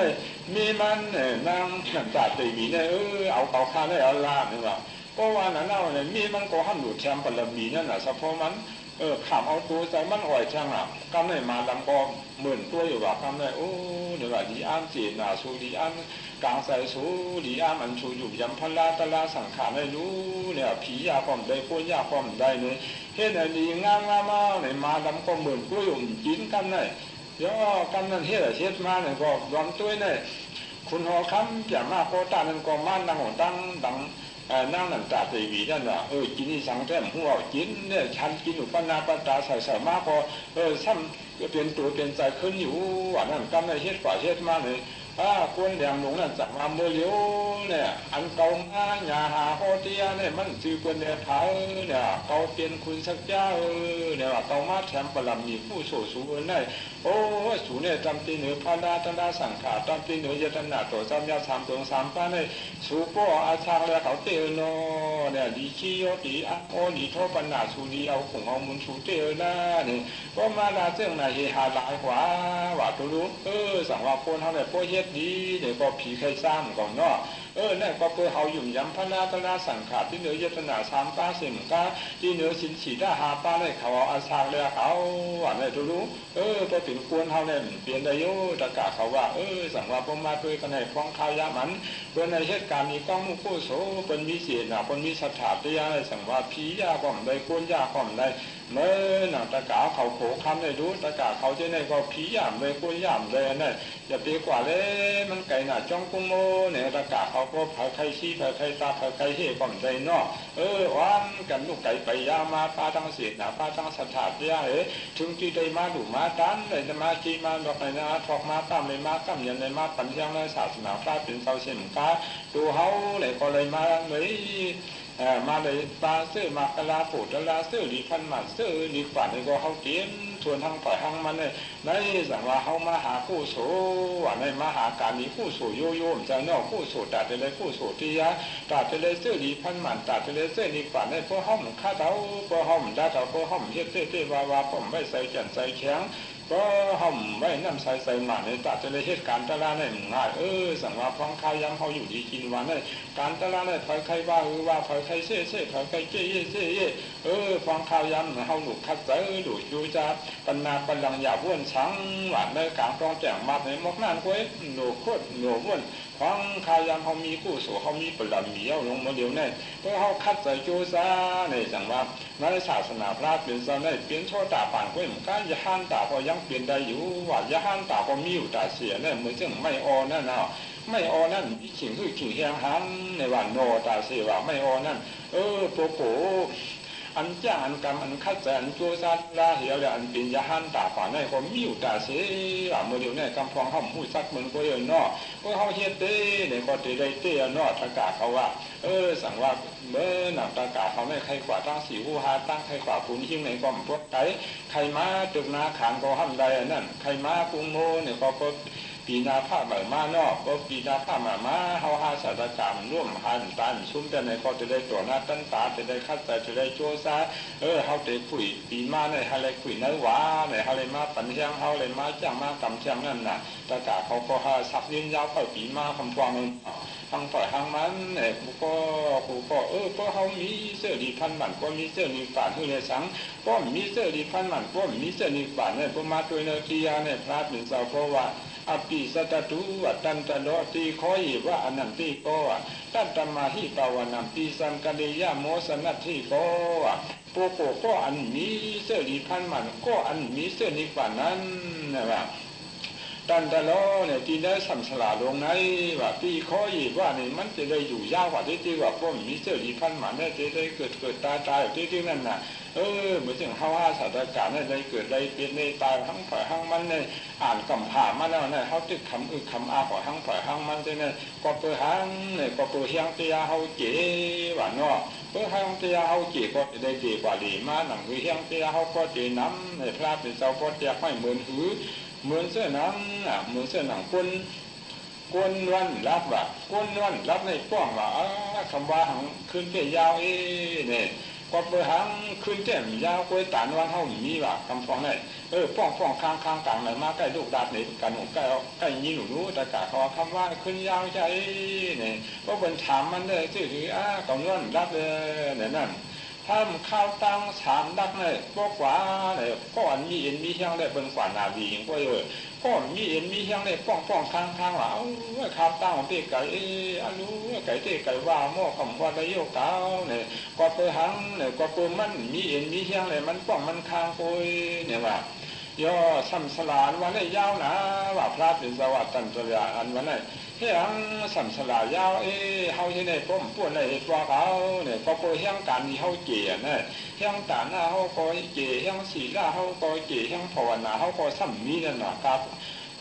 มีมันเนี่ยนางนั่นจ่าตีบีเนี่ยเอาเก่าข้าได้เอาลาเนี่ยว่าเพราะว่านั่นเอาเนี่ยมีมันก็ห้ามหลุดแชมป์ปรมีนั่นน่ะเฉพาะมันขามเอาตัวใจมันอ่อยช่างอ่ะคำในมาลำก็หมื่นตัวอยู่ว่าคำในเนี่ยว่าดีอ้ามจีน่ะสูดีอ้ามกลางใส่สูดีอ้ามอันชูอยู่ยำพลาตลาสังขารไม่รู้เนี่ยผียาความใดพวกยาความใดเนี่ยเห็นอะไรดีงามมาเนี่ยมาลำก็หมื่นตัวอยู่กินกันเนี่ยย่อกันนั่นเฮ็ดเช็ดมาเนี่ยก็รำตัวเนี่ยคุณหอคำจะมาโคตานั่นก็มาดังหัวดังนั่งนั่นตาตีวีนั่นน่ะกินนี่สังแท้หัวกินเนี่ยฉันกินอยู่ปนาปตาใส่มากพอซ้ำเปลี่ยนตัวเปลี่ยนใจขึ้นอยู่ว่านั่นกำในเฮ็ดฝ่ายเฮ็ดมาเลยคนแดงหลงนั่นจับมาเมื่อเลี้ยวเนี่ยอันเก่ามาหยาหาโคเตียเนี่ยมันซื้อคนเนี่ยขายเนี่ยเก่าเปลี่ยนคุณสักเจ้าเนี่ยว่าเก่ามาแถมประลำมีผู้โสสูงได้สูเนี่ยจำตีเหนือพาราตนาสังขารจำตีเหนือยตนาตัวจำยาสามตัวสามป้าเนี่ยสูป้ออาชางแล้วเขาเตอโนเนี่ยดีขี้โยดีอ่ะดีโทปัญหาสูดีเอาของเอามุนสูเตอหน้าเนี่ยก็มาลาเจ้าหน้าเฮหาหลายกว่าตัวรู้สั่งว่าคนเขาเนี่ยพวกเฮ็ดดีเดี๋ยวก็ผีใครสร้างก่อนเนาะนั่นก็เพื่อเขาหยุ่มย้ำพระนาตนาสังขารที่เหนือยตนาสามป้าเสียงก้าที่เหนือสินสีได้หาป้าได้เขาเอาอาชางเลยเขาว่าเนี่ยตัวรู้พอถึงควรเขาเนี่ยเปลี่ยนได้โยตะกะเขาว่าสั่งว่าผมมาด้วยกันในฟ้องข้าวยามันเพื่อในเหตุการณ์นี้ก้องมุกู้โสเป็นวิเศษนะเป็นวิสถาติยาสั่งว่าผียาก่อมได้ควรยาก่อมได้เมื่อหนังตะกะเขาโผคำได้รู้ตะกะเขาจะในก็ผียามเลยควรยามเลยเนี่ยอย่าไปกว่าเลยมันไก่หน้าจ้องกุ้งโมเนี่ยตะกะเขาก็เผาไข่ชี้เผาไข่ตาเผาไข่เฮ่ก่อมได้เนาะวันกันลูกไก่ไปยามาป้าตั้งเสียนะป้าตั้งสถาติยาถึงที่ได้มาดูมาดันเลยจะมาจีมาดอกไหนนะทอกมาตามเลยมาตั้มยันเลยมาปัญญาในศาสนาป้าเป็นเสาเสียมก้าดูเขาเลยก็เลยมาเลย มาเลยปลาเสื้อมากลาปูดลาเสื้อหลีพันหมัดเสื้อหลีฝันก็เขาเตียนทวนทางฝ่ายทางมันในสังว่าเขามาหาผู้โสว่าในมาหาการนี้ผู้โสโยโย่จะนอกผู้โสตัดไปเลยผู้โสที่ยะตัดไปเลยเสื้อหลีพันหมัดตัดไปเลยเสื้อหลีฝันในพวกห้องข้าเท้าพวกห้องด้าเท้าพวกห้องเฮ็ดเต้วาผมไม่ใส่จันใส่แข็งก็ห่มไว้น้ำใส่หมาในตัดจะเลยเหตุการณ์ตลาดในง่ายสังว่าฟังข้าย้ำเขาอยู่ดีกินวันในการตลาดในถอยใครว่าถอยใครเซ่ถอยใครเจ๊ฟังข้าย้ำเขาหลุดคัดเจอหลุดยูจ้าปัญนาปัญลังอย่าว่นช้างหวานในกลางกองแจงมาในมกนั่นก้อยหนูโคตรหนูว่นฟังข้าย้ำเขามีกู้สู่เขามีปลาเมียวลงมาเดียวในเพราะเขาคัดใจจูซ่าในสังว่าในศาสนาพระเป็นซาในเปลี่ยนโชตาป่านก้อยมันก็ยาหันตาพอยังเปลี่ยนได้อยู่ว่ายาหันตาพอมีอยู่ตาเสียเนี่ยเหมือนจึงไม่ออนั่นเนาะไม่ออนั่นมีขิงคือขิงแหงหันในวันโนตาเสียว่าไม่ออนั่นโปโปอันจ้าอันกรรมอันคัดใจอันจูซาลาเหี่ยวอันเป็นยาหันตาป่านในพอมีอยู่ตาเสียเมื่อเดียวเนี่ยกำพองห้องผู้ซักเหมือนก้อยเนาะเพราะเขาเฮ็ดเต้เนี่ยก็ได้เต้เนาะทากาเขาว่าสั่งว่าเมื่อหนังตากาเขาไม่ใครกว่าตั้งสี่หูหาตั้งใครกว่าปุนหิ้งในก็พวกไก่ใครมาตึกนาขานก็ห้ามใดนั่นใครมาปุงโมเนี่ยก็ปีนาผ้าใบมานอกก็ปีนาผ้ามาเฮาหาศาสตร์กรรมร่วมหันตันซุ้มแต่ในก็จะได้ตัวหน้าตั้งตาจะได้คัดใจจะได้โจซาเขาจะคุยปีมาในฮาเลยคุยเนื้อหวาในฮาเลยมาปัญญาเขาเลยมาจ้างมากำเชียงนั่นน่ะตากาเขาก็หาสักยืนยาวไปปีมาคำฟังทางฝ่ายทางมันเนี่ยกูก็ก็เขามีเสื้อดีพันมันก็มีเสื้อดีฝานที่เลยสังก็มีเสื้อดีพันมันก็มีเสื้อดีฝานเนี่ยพอมาตัวเนื้อที่ยาเนี่ยพระเป็นเจ้าเพราะว่าอภิสัตตุวัตันตโลตีคอยว่าอนันติโกตัตตมาหิปาวนัมปีสังกัลยาโมสนัตถิโกโปโกก็อันมีเสื้อดีพันมันก็อันมีเสื้อดีฝานนั้นนะครับตันตะล้อเนี่ยที่ได้สัมสลาลงในว่าปีคอยว่านี่มันจะได้อยู่ยาวกว่าที่ว่าพวกมีเสื้อดีพันมันเนี่ยจะได้เกิดตายที่นั่นน่ะเหมือนอย่างเขาว่าสถานการณ์ได้เกิดได้เป็นในตายทั้งฝ่ายทั้งมันเนี่ยอ่านกำผ่ามาแล้วเนี่ยเขาติดคำคำอาของทั้งฝ่ายทั้งมันเนี่ยก็เปิดห้างเนี่ยก็เปิดเฮียงเตียเขาเจ๋ว่าเนาะเปิดห้างเตียเขาเจ๋ก็ได้เจ๋กว่าดีมาหนังคือเฮียงเตียเขาก็เจ๋น้ำในพระเป็นเจ้าก็เจ๋ไม่เหมือนหือเหมือนเสื้อหนังเหมือนเสื้อหนังกวนวันรับว่ากวนวันรับในป้องว่าคำว่าหังขึ้นเกี่ยาวเนี่ยก็เปิดหังขึ้นเกี่ยยาวกวยตานวันเท่ามีว่าคำฟ้องเนี่ยป้องข้างต่างไหนมาใกล้ลูกดาบเนี่ยกันหนุ่มใกล้ยีหนูรู้แต่กะเขาคำว่าขึ้นยาวใจเนี่ยก็เป็นถามมันเลยชื่อก่อนวันรับเลยเนี่ยนั่นถ้าข้าวตั้งสามดักเนี่ยพวกว่าเนี่ยก้อนมีเอ็นมีเชียงได้เป็นกว่านาดีก็ก้อนมีเอ็นมีเชียงได้ป้องข้างว่าข้าวตั้งเตะไก่รู้ไก่เตะไก่ว่าหม้อคำว่าได้โยกเก้าเนี่ยก็เปิดหังเนี่ยก็เปิดมันมีเอ็นมีเชียงเลยมันป้องมันข้างโอยเนี่ยว่าย่อสัมสลานวันนี้ยาวนะว่าพระเป็นสวัสดิ์ตันตระอันวันนี้เฮียงสัมสลายาวเฮาที่ในป้อมป่วนในตัวเขาเนี่ยก็เปิดเฮียงการที่เขาเจี๋ยเนี่ยเฮียงตาหน้าเขาก็เจี๋ยเฮียงสีหน้าเขาก็เจี๋ยเฮียงภาวนาเขาก็สัมมีนั่นนะครับ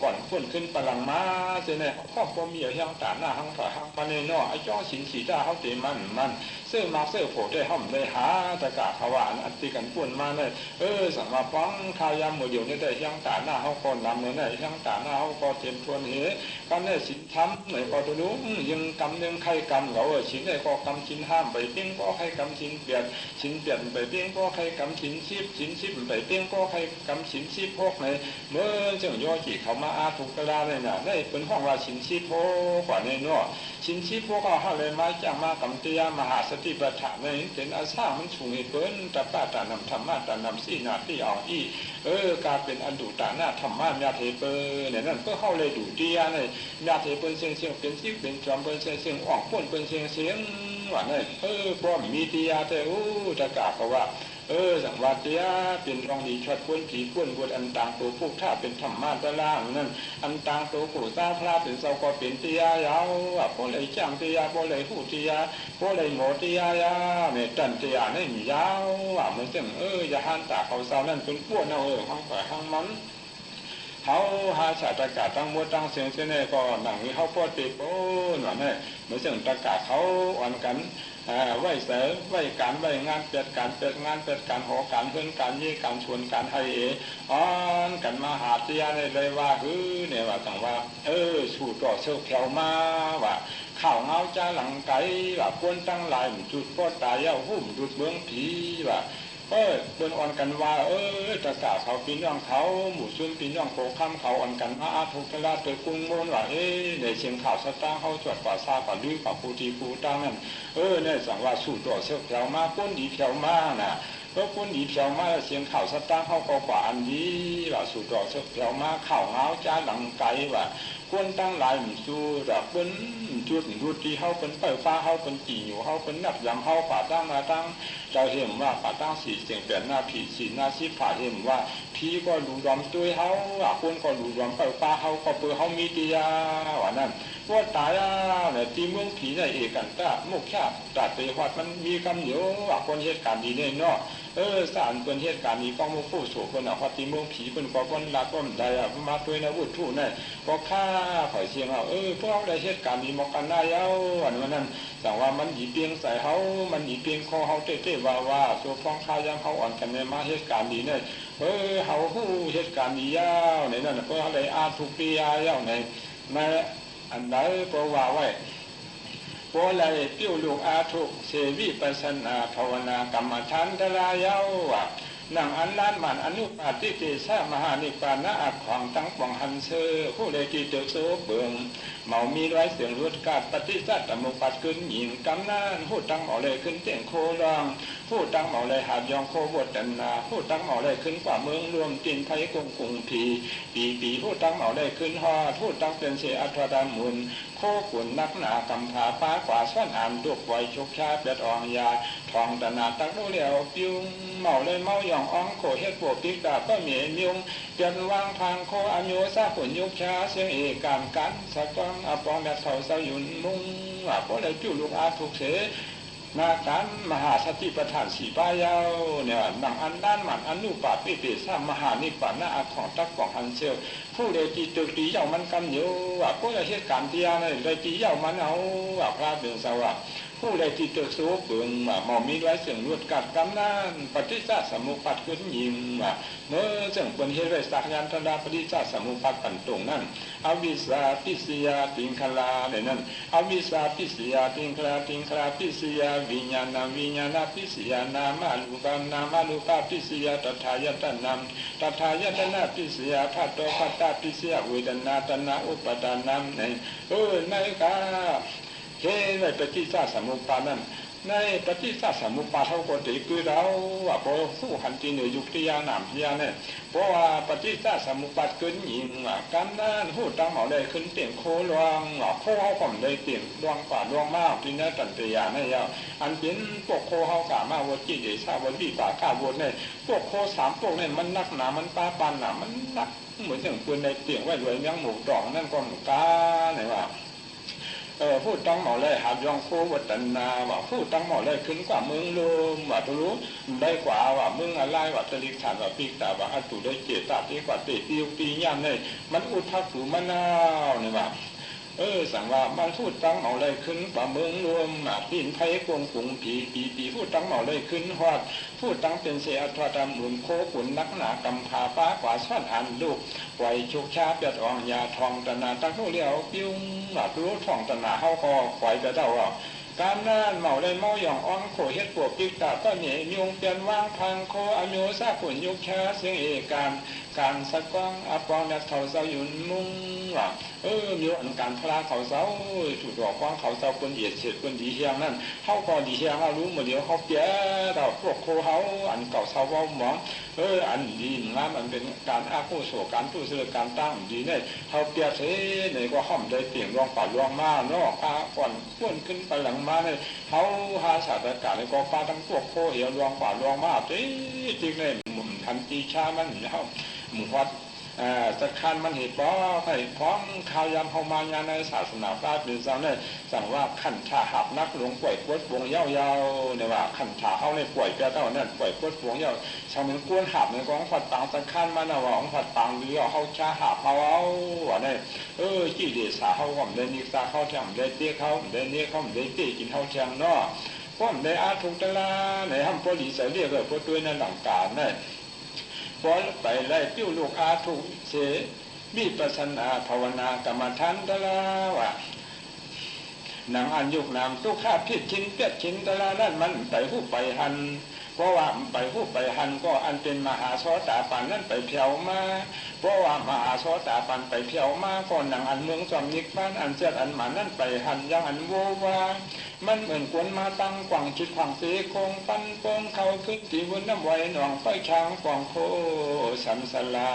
ก่อนพ้นขึ้นพลังมาเจเนี่ยครอบครัวมีเฮียงตาหน้าหังฝ่าหังปานในนอไอ้จ้อสินสีหน้าเขาเจี๋ยมันเสื้อมาเสื้อโผล่ได้ห้อมได้หาตะกาขวานอันตีกันป่วนมาเนี่ยสังมาฟังข่าวยามมือเดียวเนี่ยได้เฮียงตาหน้าเขาก็นำเนี่ยเฮียงตาหน้าเขาก็เต็มทวนเหกันเนี่ยสินทำเนี่ยก็ตัวนู้ยังกำยังใครกำเขาสินเนี่ยก็กำสินห้ามไปเพียงก็ใครกำสินเปลี่ยนไปเพียงก็ใครกำสินชิบไปเพียงก็ใครกำสินชิบพวกในเมื่อเจ้าย่อจีเขามาอาถูกกระดาเลยน่ะได้เป็นห้องว่าสินชิบพวกกว่าในนอสินชิบพวกเขาหาเลยมาจ้างมากำเตียมหาสติปัฏฐานในเป็นอาสามันสูงเหตุเปิ้นแต่ป้าตานำธรรมะตานำสีนาที่อ่องการเป็นอันดุตาหน้าธรรมะญาเทเปเนี่ยนั่นก็เข้าเลยดุเตียเนี่ยญาเทเปิ้นเสียงเป็นซิเป็นจอมเปิ้นเสียงอ่องป้นเปิ้นเสียงว่าเนี่ยป้อมมีเตียแต่ตะกาก็ว่าสังวาเตียเป็นรองดีชดพ้นผีพ้นบวชอันต่างตัวพวกถ้าเป็นธรรมะตะล่างนั่นอันต่างตัวผู้ซาพระเป็นเสาก็เป็นเตียยาวพอเลยจ้างเตียพอเลยผู้เตียพอเลยหมอเตียยาเนี่ยจันเตียนี่มียาวเหมือนจังอย่าหันตาเขาเสานั่นเป็นพวกเอาห้องฝ่ายห้องมันเขาหาชาตากาตั้งมดตั้งเสียงเสน่ห์ก็หนังนี้เขาพอติโป้หน่อยเนี่ยเหมือนเสียงตากาเขาอ่อนกัน ไหวเสริมไหวการไหวงานเป็ดการเป็ดงานเป็ดการหอการเพื่อนการยี่การชวนการให้อ่อนกันมาหาเตียในเลยว่าเนี่ยว่าสั่งว่าสู่ต่อเสือแถวมาว่าข่าวเงาจ้าหลังไก่ว่าควรตั้งหลายจุดก็ตายเอาหุ่มจุดเบื้องผีว่าเปิ้นอ่อนกันว่าตะกาเขาปีน้องเขาหมู่ซุ่มปีน้องโคข้ามเขาอ่อนกันมาอาทุกทลาเตยกุ้งโมนว่าในเชียงข่าวสตางเขาจวดป่าซาป่าลื้อป่าปูทีปูตั้งนั่นเนี่ยสั่งว่าสู่ต่อเสือแถวมาก้นดีแถวมาน่ะก็ก้นดีแถวมาเชียงข่าวสตางเขาก็กว่าอันนี้ว่าสู่ต่อเสือแถวมาข่าวเงาจ้าหลังไก่ว่าควรตั้งหลายหมู่สู้แบบเปิ้นจุดรูที่เขาเป็นเปิดฟ้าเขาเป็นจีอยู่เขาเป็นนับยำเขาป่าตั้งมาตั้งเราเห็นว่าป่าตั้งสีเสียงเปลี่ยนหน้าผีสีหน้าซีผ่าเห็นว่าผีก็ดูดอมตัวเขาคนก็ดูดอมเปิดฟ้าเขาก็เปิดเขามีตียาว่านั่นว่าตายเนี่ยตีเมืองผีในเอกันตาโมกชาตัดเตยวัดมันมีคำเยอะคนเหตุการณ์ดีเนี่ยเนาะสารเป็นเหตุการณ์นี้ก็มุผู้โศกคนอ่ะพอตีเมืองผีเป็นก็คนรักก็ได้มาตัวนะวุฒิเนี่ยก็ฆ่าเผยเสียงพวกได้เหตุการณ์นี้มกันได้อันนั้นสั่งว่ามันหยีเปียงใส่เขามันหยีเปียงคอเขาเต้ว่าส่วนฟองข้ายังเขาอ่อนกันในมาเหตุการณ์นี้เนี่ยเขาผู้เหตุการณ์นี้ยาวในนั้นเพราะอะไรอาทุกปียาวในอันใดเพราะว่าไว้เพราะอะไรปิ้วลูกอาทุกเสวิปัสสนาภาวนากรรมฐานทลายาวนั่งอันล้านมันอนุปาติเตชะมหานิปานะอักขวางตั้งปองหันเซอผู้ใดที่เจอโซเบิงเมามีไว้เสียงรุดกาดปฏิสัตตมุปัดขึ้นหญิงกำนานผู้ตั้งเมาเลยขึ้นเตียงโครองผู้ตั้งเมาเลยหาบยองโคบดดันนาผู้ตั้งเมาเลยขึ้นกว่าเมืองรวมจินไทยกงปีผู้ตั้งเมาเลยขึ้นฮอผู้ตั้งเป็นเสียอัตราดามุนโคกุนนักหนากำผาป้ากว่าซ่อนอ่านดุกไว้ชกชาเปียดอองยาทองตนาตั้งโนเลียวปิ้วเมาเลยเมาหยองอ่องโคเฮ็ดปวดปิกดาก็มีมิวเปลี่ยนวางพังโคอโยซาผลยุกชาเสียงเอการกันสะก้องอปองแดดเสาเสาหยุนมุงเพราะได้จู่ลูกอาทุกเสนาการมหาสติปัฏฐานสีป้ายาวเนี่ยหนังอันด้านมันอนุปาปิเปสามหานิปานะอาของตักของอันเซลผู้ใดตีตึกตีเย่ามันกันเยอะผู้ใดเหตุการณ์ที่อะไรใดตีเย่ามันเอาพระเดือนสวัสดิ์ผู้ใดที่ตึกโซเบิงหมอมีไว้เสียงรวดกัดกำนันปฏิจจสมุปปัตขึ้นยิงเมื่อเสียงคนเฮเรสักยันธดาปฏิจจสมุปปัตปันตรงนั้นอวิสาปิสยาติงคลาเนี่ยนั่นอวิสาปิสยาติงคลาปิสยาวิญญาณปิสยานามาลูกาปิสยาตถายตนะปิสยาภัตโตภัตตาปิสยาเวทนาตนะอุปทานังในกาในปฏิจจสมุปบาทนั้นในปฏิจจสมุปบาทเขาก็ถือคือเราพอผู้หันตีเหนือยุคที่ยานามที่ยาเนี่ยเพราะว่าปฏิจจสมุปบาทขึ้นยิงการนั้นหูตั้งหมอเลยขึ้นเตียงโคลวงโคเขาก็ไม่ได้เตียงดวงกว่าดวงมากที่นั่นตันเตียนี่ยาวอันเป็นพวกโคเขากล่าวมาว่าจีเดชาวันวิปากาวนเนี่ยพวกโคสามพวกเนี่ยมันนักหนามันป้าปันหนามันนักเหมือนอย่างปืนในเตียงไว้รวยยังหมูดองนั่นก็หมูกาเนี่ยว่าพูดตั้งหมอเลยหาบยองโควัตนาว่าพูดตั้งหมอเลยขึ้นกว่าเมืองลมว่าทุรู้ได้กว่าว่าเมืองอะไรว่าตลิกฐานว่าปีกตาว่าอัตุได้เจตาที่กว่าเตปีปีย่ำเนี่ยมันอุทักผูมะนาวเนี่ยว่าสั่งว่ามันพูดตั้งหมอเลยขึ้นกว่าเมืองรวมปีนไทยกงกุงปีพูดตั้งหมอเลยขึ้นฮอดพูดตั้งเป็นเสียอัตราดำหมุนโคขุนนักหนากำพาป้ากว่าซ่อนอันลูกไหวชุกชาเปียดอ่องยาทองตนาตั้งโนเลี้ยวปิ้วรู้ทองตนาเขาก็ไหวไปเท่าการนั่นเมาเลยเมาหยองอ่องโคเฮ็ดปวดปิกตาก็เหนียยงเปลี่ยนว่างพังโคอโยซาผลยุกชาเสียงเอการสะก้องอปองนัดเขาเสาหยุนมุงมีอันการพลาเขาเสาถูกดอกก้องเขาเสาคนเหยียดเฉดคนดีเฮียงนั่นเขาก็ดีเฮียงเขารู้มาเดียวเขาเปียเราพวกโคเขาอันเก่าเสาว่าหมองอันดีงามมันเป็นการอาคู่โศการตู้เสือการตั้งดีเนี่ยเขาเปียเทเนี่ยก็ห้อมได้เปลี่ยนรองป่าลวงมาเนาะป้าก่อนพ้นขึ้นไปหลังมาเนี่ยเขาหาศาสตร์การเนี่ยก็ป้าทั้งพวกโคเหี่ยวรองป่าลวงมาจริงเนี่ยมุมทันตีชามันแล้วมุมวัดสักคันมันเหตุป้อให้พร้อมข่าวยำเข้ามางานในศาสนาพระเป็นสาวเนี่ยสั่งว่าขันชาหับนักหลวงป่วยปวดวงเย้าเนี่ยว่าขันชาเขาในป่วยแก่เท่านั้นป่วยปวดวงเย้าชาวเมืองกวนหับในกองผัดตังสักคันมันว่าของผัดตังหรือเขาชาหับเขาว่าเนี่ยจีเดชาเขาก็ไม่ได้นิสาเขาแทงได้เตี้ยเขาไม่ได้เนี้ยเขาไม่ได้เตี้ยกินเขาแทงเนาะ ป้อมได้อาทุกตลาในห้ามพอดีเสียเรียกเลยพอตัวนั้นหลังการนั่นพอไปไล่ติ้วลูกอาทุกเสมีปัสนาภาวนากรรมฐานตลาวะนางอันยุกนามทุกข้าพิชินเปียชินตลานั่นมันไปผู้ไปหันเพราะว่าไปผู้ไปหันก็อันเป็นมหาโสตาปันนั่นไปเที่ยวมาเพราะว่ามหาโสตาปันไปเที่ยวมาก็นางอันเมืองจอมนิกบ้านอันเจ็ดอันหมานั่นไปหันยังอันโววามันเหมือนกวนมาตั้งกว่างจิตขวางสีคงปันโปงเขาขึ้นที่วนน้ำไว้หนองไปช้างกว่างโคสันสลา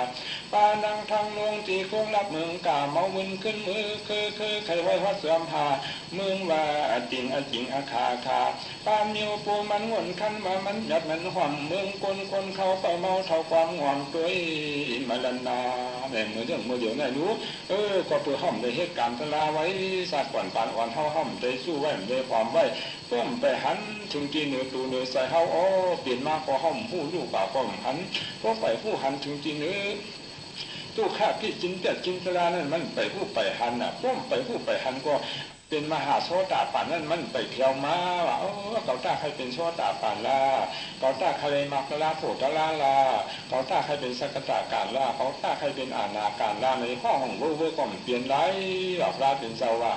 ปานังทางลงที่โคงรับเมืองกาเมามึนขึ้นมือคือใครไว้วัดเสื่อมหาเมืองว่าจริงอาคาปาเมียวปูมันงวนคันมามันยัดมันห่วงเมืองคนเขาไปเมาเท่าความห่วงตัวมาลนาเนี่ยเมื่อเรื่องเมื่อเดี๋ยวไหนรู้ก็เพื่อห้อมได้เหตุการณ์ทลาไว้สัตว์ก่อนปานอ่อนเฮาห้อมได้สู้ไว้ได้ความไว้เพิ่มไปหันถึงที่เหนือตูเหนือใส่เฮาเปลี่ยนมาก็ห้อมผู้ลูกป่าก็หันก็ไปผู้หันถึงที่เหนือตู้ข้าพี่จินเตียจินตลานั่นมันไปผู้ไปหันพ่อมไปผู้ไปหันก็เป็นมหาโสตาปันนั่นมันไปเที่ยวมาว่าเขาตาใครเป็นโสตาปันล่ะเขาตาใครมักลาโผตลาล่ะเขาตาใครเป็นสักตาการล่ะเขาตาใครเป็นอาณาการล่ะในห้องเวอร์ก็เปลี่ยนไรหลับราเป็นเจ้าว่า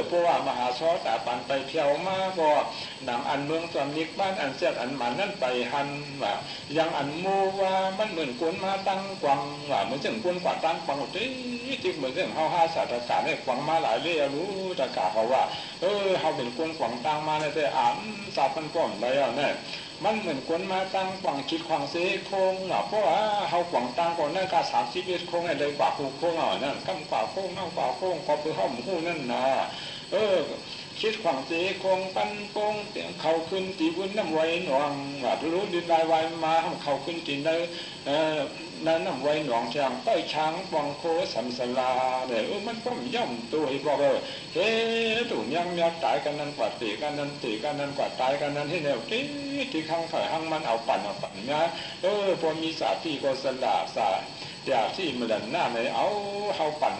เพราะว่ามหาโสตาปันไปเที่ยวมาก็หนังอันเมืองจอมนิกบ้านอันเสียดอันหมันนั่นไปหันว่ายังอันโมว่ามันเหมือนกวนมาตั้งกวังว่าเหมือนเช่นกวนกว่าตั้งกวังที่เหมือนเรื่องเฮาห้าศาสตราการเนี่ยกวังมาหลายเรื่องรู้ตะกาเขาว่าเขาเป็นกวนกวังตั้งมาในแต่อ่านศาสตร์มันก่อนไปอ่ะเนี่ยมันเหมือนกวนมาตั้งกวังคิดขวางเสโคงเพราะว่าเขากวังตั้งก่อนนั่นก็31โคงเลยกว่าคู่โคงอ่ะนั่นกำกว่าโคงนั่งกว่าโคงก็เพื่อห้อมคู่นั่นนะคิดขวางเสคงปันโปงเขาขึ้นตีบุญน้ำไว้หนองว่ารู้ดินลายไว้มาเขาขึ้นตีนได้นั่นน้ำไว้หนองช้างต้อยช้างปองโคสัมสลาเนี่ยมันก็ย่อมตัวให้บอกถูกยังยักตายกันนั้นกว่าตีกันนั้นตีกันนั้นกว่าตายกันนั้นที่แนวที่ข้างข่อยข้างมันเอาปั่นนะพอมีสาที่ก็สลาสาจากที่มันหน้าในเอาปั่น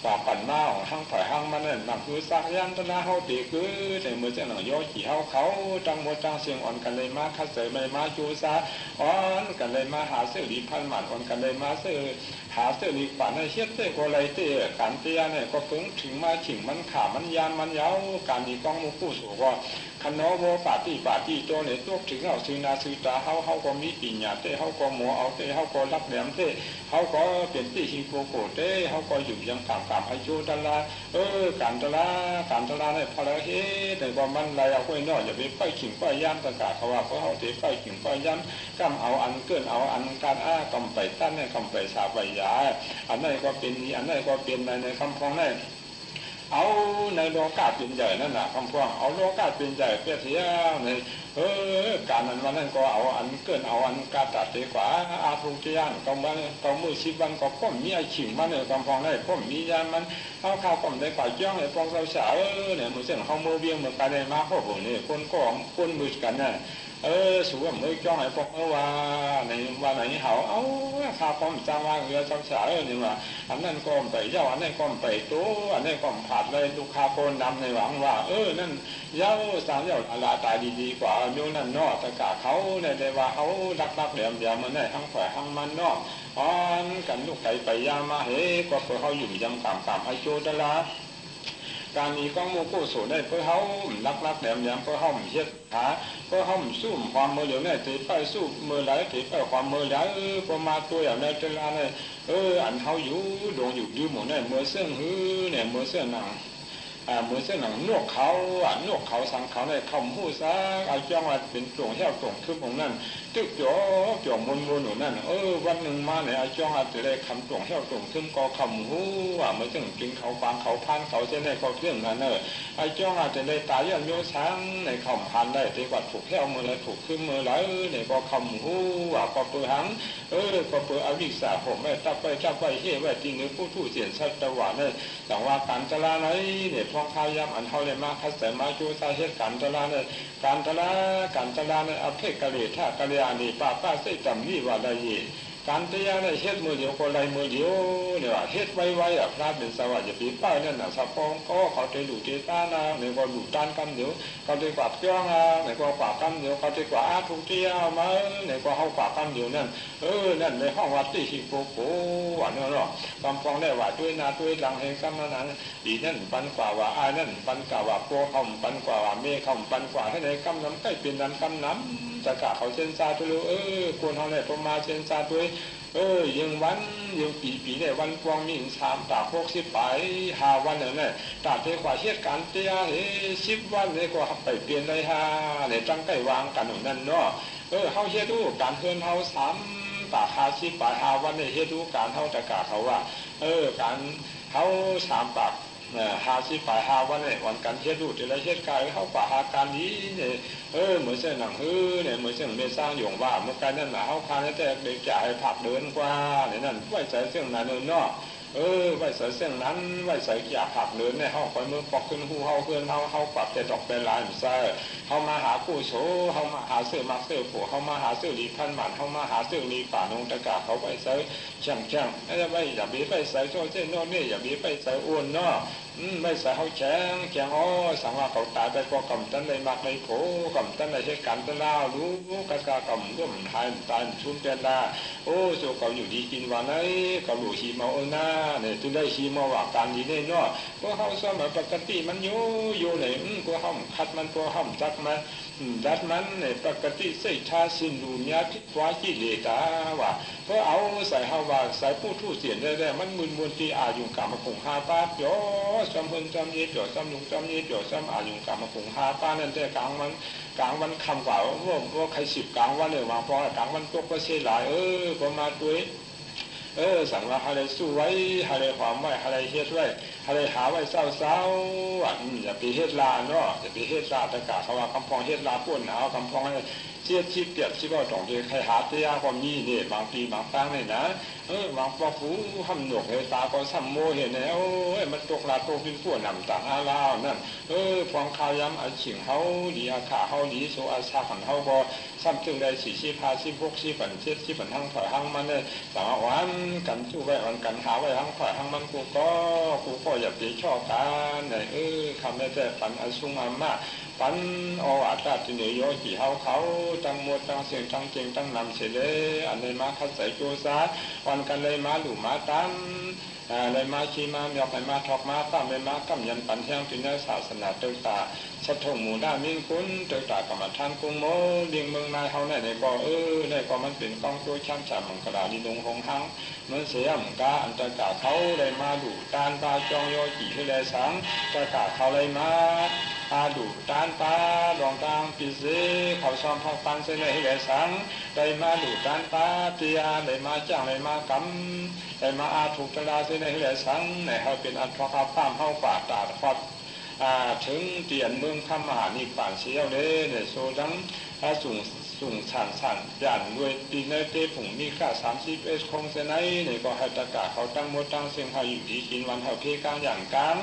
ป่าปั่นมาของห้างถ่ายห้างมันนั่นนั่นคือสักยันตนาเขาตีคือแต่เมื่อเจ้าหนังย่อขี่เขาจังหมดจังเสียงอ่อนกันเลยมาคัดเสยไม่มาจูซาอ่อนกันเลยมาหาเสื้อดีพันหมันอ่อนกันเลยมาเสื้อหาเสื้อดีป่านในเช็ดเสื้อก็เลยเตะการเตะเนี่ยก็เพิ่งถึงมาฉิงมันขามันยานมันเย้าการมีกองมุกู้สูก็คันโนโวปาตี้โตเนี่ยตัวถึงเอาซื้อนาซื้อตาเขาก็มีปีญญาเตะเขาก็หมัวเอาเตะเขาก็รับแหลมเตะเขาก็เป็นตีฮิโกโกเตะเขาก็อยู่ยังกามให้โจตลาการตลาเนี่ยพอแล้วแต่ว่ามันอะไรเอาไว้นอกอย่าไปไปขิงไปย่ำตะกาเขาว่าเขาเตะไปขิงไปย่ำกำเอาอันเกินเอาอันการกำไปตั้นเนี่ยกำไปสาใบยาอันนั้นก็เป็นอันนั้นก็เป็นในคำพ้องนั่นเอาในโลกาเป็นใหญ่นั่นแหละคำพ้องเอาโลกาเป็นใหญ่เพี้ยเสียในการนั้นวันนั้นก็เอาอันเกินเอาอันกาตัดดีกว่าอาภูเจียนกำบังกำมือชิบันก็พ่อมีไอขิงมันเนี่ยคำพ้องได้พ่อมียามันเขาข้าวก็ได้ฝ่ายย่องไอ้ฟองสาวเนี่ยมือเส้นเขามือเบี้ยมือการได้มาพ่อผมเนี่ยคนมือกันเนี่ยสูงมือจ้องไอ้พวกว่าในวันไหนเขาข้าพร้อมจ้างว่าเรือสาวเนี่ยว่าอันนั้นก็ไปเย้าอันนั้นก็ไปโตอันนั้นก็ผัดเลยลูกค้าคนนำในหวังว่านั่นเย้าสาวเย้าอาลาตายดีกว่าโยนั่นนอตะกาเขาเนี่ยได้ว่าเขารักเหลี่ยมมันได้ทั้งฝ่ายทั้งมันนอกันลูกไก่ไปยามาก็เพื่อเขาอยู่ยังตามไอโจตลาการมีกองโมกุศลได้เพื่อเขารักแหลมเพื่อเขาเช็ดขาเพื่อเขาสู้ความมือเหลียวเนี่ยตีไปสู้มือไหลตีไปความมือไหลพอมาตัวอย่างในเวลาเนี่ยอันเขาอยู่ดวงอยู่หมู่เนี่ยมือเสื้อเนี่ยมือเสื้อหนังมือเส้นหนังนวกเขาสังเขาในคำหู้ซะเอาจ้องว่าเป็นตรงเที่ยวตรงคือของนั่นตึกจ่อมนหนูนั่นวันหนึ่งมาเนี่ยเอาจ้องอาจจะได้คำตรงเที่ยวตรงขึ้นก็คำหู้ว่าเมื่อถึงกินเขาฟางเขาพันเขาเส้นในก็เรื่องนั้นเอาจ้องอาจจะได้ตายยันโยช้างในคำพันได้ตีกว่าถูกเที่ยวมือเลยถูกขึ้นมือแล้วเนี่ยก็คำหู้ว่าก็เปิดหังก็เปิดอวิสาผมไม่จับไปเฮ้ไว้จริงหรือผู้เสียนชัดตะวันเนี่ยแต่ว่าการจราไหนเนี่ยพองพายามอันเขาเลยมาคัดแต่มาจูซาเหตุการตลาเนี่ยการตลาเนี่ยอภิกะเลท่ากะเลอานีป้าเส้จำนี่ว่าได้ การเตียเนี่ยเฮ็ดมือเดียวก็ไรมือเดียวเนี่ยว่าเฮ็ดไว้ๆอ่ะพระเป็นสวัสดิ์อย่าปีป้ายนั่นน่ะสะพองก็เขาจะดูเจตานะเนี่ยก็ดูตานกันเดียวเขาจะกวาดเครื่องอ่ะเนี่ยก็กวาดกันเดียวเขาจะกวาดทุกเที่ยวมาเนี่ยก็เขากวาดกันเดียวนั่นนั่นในห้องวัดที่ฮิโกโกวันนั้นหรอกคำฟ้องได้ว่าด้วยนาด้วยหลังแห่งกรรมนั้นดีนั่นปันกว่าว่าอายนั่นปันกว่าว่าโปเขาปันกว่าว่าเมฆเขาปันกว่าให้ในกรรมน้ำใกล้เป็นนั้นกรรมน้ำจะกะเขาเส้นซาตัวควรเขาเนี่ยประมาเส้นซาด้วยยังวันยังปีเนี่ยวันกวางมี3 ตา60ไป5 วันเนี่ยตาเทกว่าเหตุการณ์เตี้ย10 วันเนี่ยก็ไปเปลี่ยนเลยเนี่ยจังใกล้วางกันนั่นเนาะเขาเฮ็ดดูการเฮือนเขา3 ตา50 ไป5 วันเนี่ยเฮ็ดดูการเขาจะกะเขาว่าการเขา3 ปาก50 ไป5 วันเนี่ยวันการเฮ็ดดูแต่ละเหตุการณ์เขากว่าหาการนี้เนี่ยเหมือนเส้นหนังเนี่ยเหมือนเส้นเมสร้างหยงว่าเมื่อการนั้นเขาคานแต่เด็กจ่ายผักเดินกว่าเนี่ยนั่นไว้ใส่เส้นนั้นเนาะไว้ใส่เส้นนั้นไว้ใส่จ่าผักเดินเนี่ยเขาคอยมือปอกขึ้นหูเขาเพื่อนเขาปรับแต่ดอกเป็นลายใส่เขามาหาผู้โฉเขามาหาเสื้อมักเสื้อผัวเขามาหาเสื้อลีพันหมันเขามาหาเสื้อลีป่านงตะกาเขาไว้ใส่ช่างแล้วไว้อย่าบีไปใส่โซ่เส้นโน่นนี่อย่าบีไปใส่อ้วนเนาะไม่ใส่เขาแข็งสังว่าเขาตายไปก็กำตันเลยมักเลยโผกำตันเลยเหตุการณ์ตะล่ารู้กะกากำร่วมหายตายชุ่มเตลาโซ่เขาอยู่ดีกินวันไหนเขาหลูชีมาหน้าเนี่ยจึงได้ชีมาว่าการดีเนี่ยเนาะก็เขาสมัยปกติมันอยู่เลยก็ห้องคัดมันก็ห้องจักมันดัดมันเนี่ยปกติใส่ชาสินดูเนี้ยที่ว่าที่เลตาว่าเพราะเอาใส่เขาว่าใส่ผู้ทู่เสียนได้มันมึนที่อายุกรรมคง5 ป้าเปียวจำเพิ่นจำยี่เปียวจำลุงจำยี่เปียวจำอายุกรรมคง5 ป้านั่นแต่กลางวันคำกว่าว่าใคร10 กลางวันเนี่ยมาพอกลางวันตกก็เสียหลายก็มาด้วยสั่งว่าอะไรสู้ไว้อะไรความไว้อะไรเฮ็ดไว้อะไรหาไว้เศร้าอย่าไปเฮ็ดลาเนาะอย่าไปเฮ็ดลาตะกาเขาว่าคำพองเฮ็ดลาป่นเอาคำพองให้เจี๊ยบชีเปียบชีบ่ต้องใครหาเตี้ยความนี้เนี่ยบางปีบางครั้งเนี่ยนะบางปอฟูทำหนวกเลยตาก็ซ้ำโมเห็นแล้วมันตกลาตกเป็นพวกนำต่างอาลาวนั่นฟองข้าวย้ำอาชิงเฮาดีอาขาเฮาดีโซอาซาขันเฮาบ่ซ้ำจึงได้40 50 60 70 ทั้งถอยทั้งมันเนี่ยสามวันกันสู้ไว้วันกันหาไว้ทั้งถอยทั้งมันกูก็อย่าไปชอบกันเนี่ยคำได้แต่ฝันอสุงอามาฝันอวตารที่เหนือโยกี่เขาตั้งหมดตั้งเสียงตั้งเจงตั้งนำเสด็จอันเลยมาคัดใส่โจซาวันกันเลยมาหลู่มาตันเลยมาชีมาเมียไปมาทอกมาป้าเลยมากำยันปันเที่ยงที่เนื้อศาสนาเตตาชัดทงหมู่ด้ามิ่งคุณเตตากรรมฐานกุงโมเลียงเมืองนายเขาในก็ในก็มันเป็นกองตัวช้ำฉ่ำมังกรดินงหงหังเมื่อเสียมกาอันตะกาเขาเลยมาดูตานปลาจองโยกี่ให้เลยสังตะกาเขาเลยมาดูตานปลาดองกลางปีเสเขาซ้อมพักปันเสนให้เลยสังเลยมาดูตานปลาเตียเลยมาจ้างเลยมากำเลยมาอาถูกตลาเสนให้เลยสังในเขาเป็นอันพระคาพ้ามเข้าป่าตาดฟัดถึงเตียนเมืองธรรมหานิป่านเสียวเลยเนี่ยโซดังสุ่งสั่นยันด้วยตีเนเตผงมีค่า30 คงเสนเนี่ยก็ให้ตะกาเขาตั้งมดตั้งเสียงเขาอยู่ดีกินวันเขาเทกลางอย่างกลาง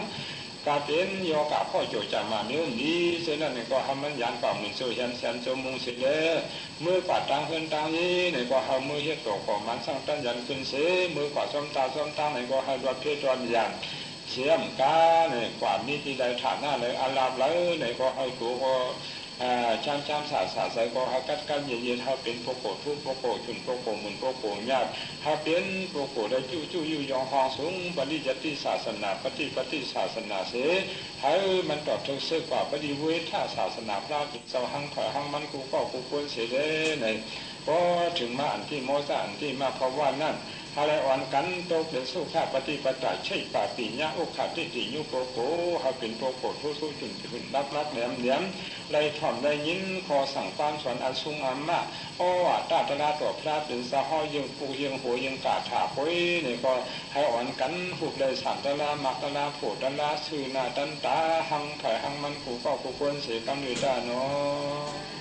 กาเป็นโยกาพ่อโจจามาเนื้อดีเส้นนั้นก็ทำมันยันกว่ามือโซยันเสียนโจมุงเสลมือกว่าตังเฮือนตังนี้เนี่ยก็เอามือเฮ็ดตกของมันสร้างตั้งยันขึ้นเสมือกว่าส้มตาเนี่ยก็ให้วัดเพชรวันยันเสียมกาเนี่ยกว่ามีที่ใดฐานหน้าเลยอาลาบเลยเนี่ยก็ให้ตัวก็ช้ำสาใส่ก็ให้กัดเย็นๆให้เป็นโปโกทุบโปโกชุนโปโกมุนโปโกญาติให้เป็นโปโกได้จู่อยู่ยองห้องสูงปฏิจติศาสนาปฏิศาสนาเสให้มันตอบถึงเสกว่าปฏิเวทศาสนาพระปิดเสาหังถอยหังมันกูควรเสียเลยเนี่ยก็ถึงมาอันที่โมซาอันที่มาเพราะว่านั่นอะไรอ่อนกันโตเป็นสู้ข้าปฏิปไตยใช่ป่าปีญะอุขาติติยุโปโกเขาเป็นโปโกทุจุนจุนรับแหลมไล่ถ่อมได้ยินคอสั่งความสอนอันซุงอัมมาตาตลาต่อพระเป็นสะห้อยยังปูยังหัวยังกาถาปุ้ยนี่ก็ให้อ่อนกันผูกได้สั่งตลามักตลาโผตลาสื่อหน้าตันตาหังไผ่หังมันกูควรเสียกำเนิดได้เนาะ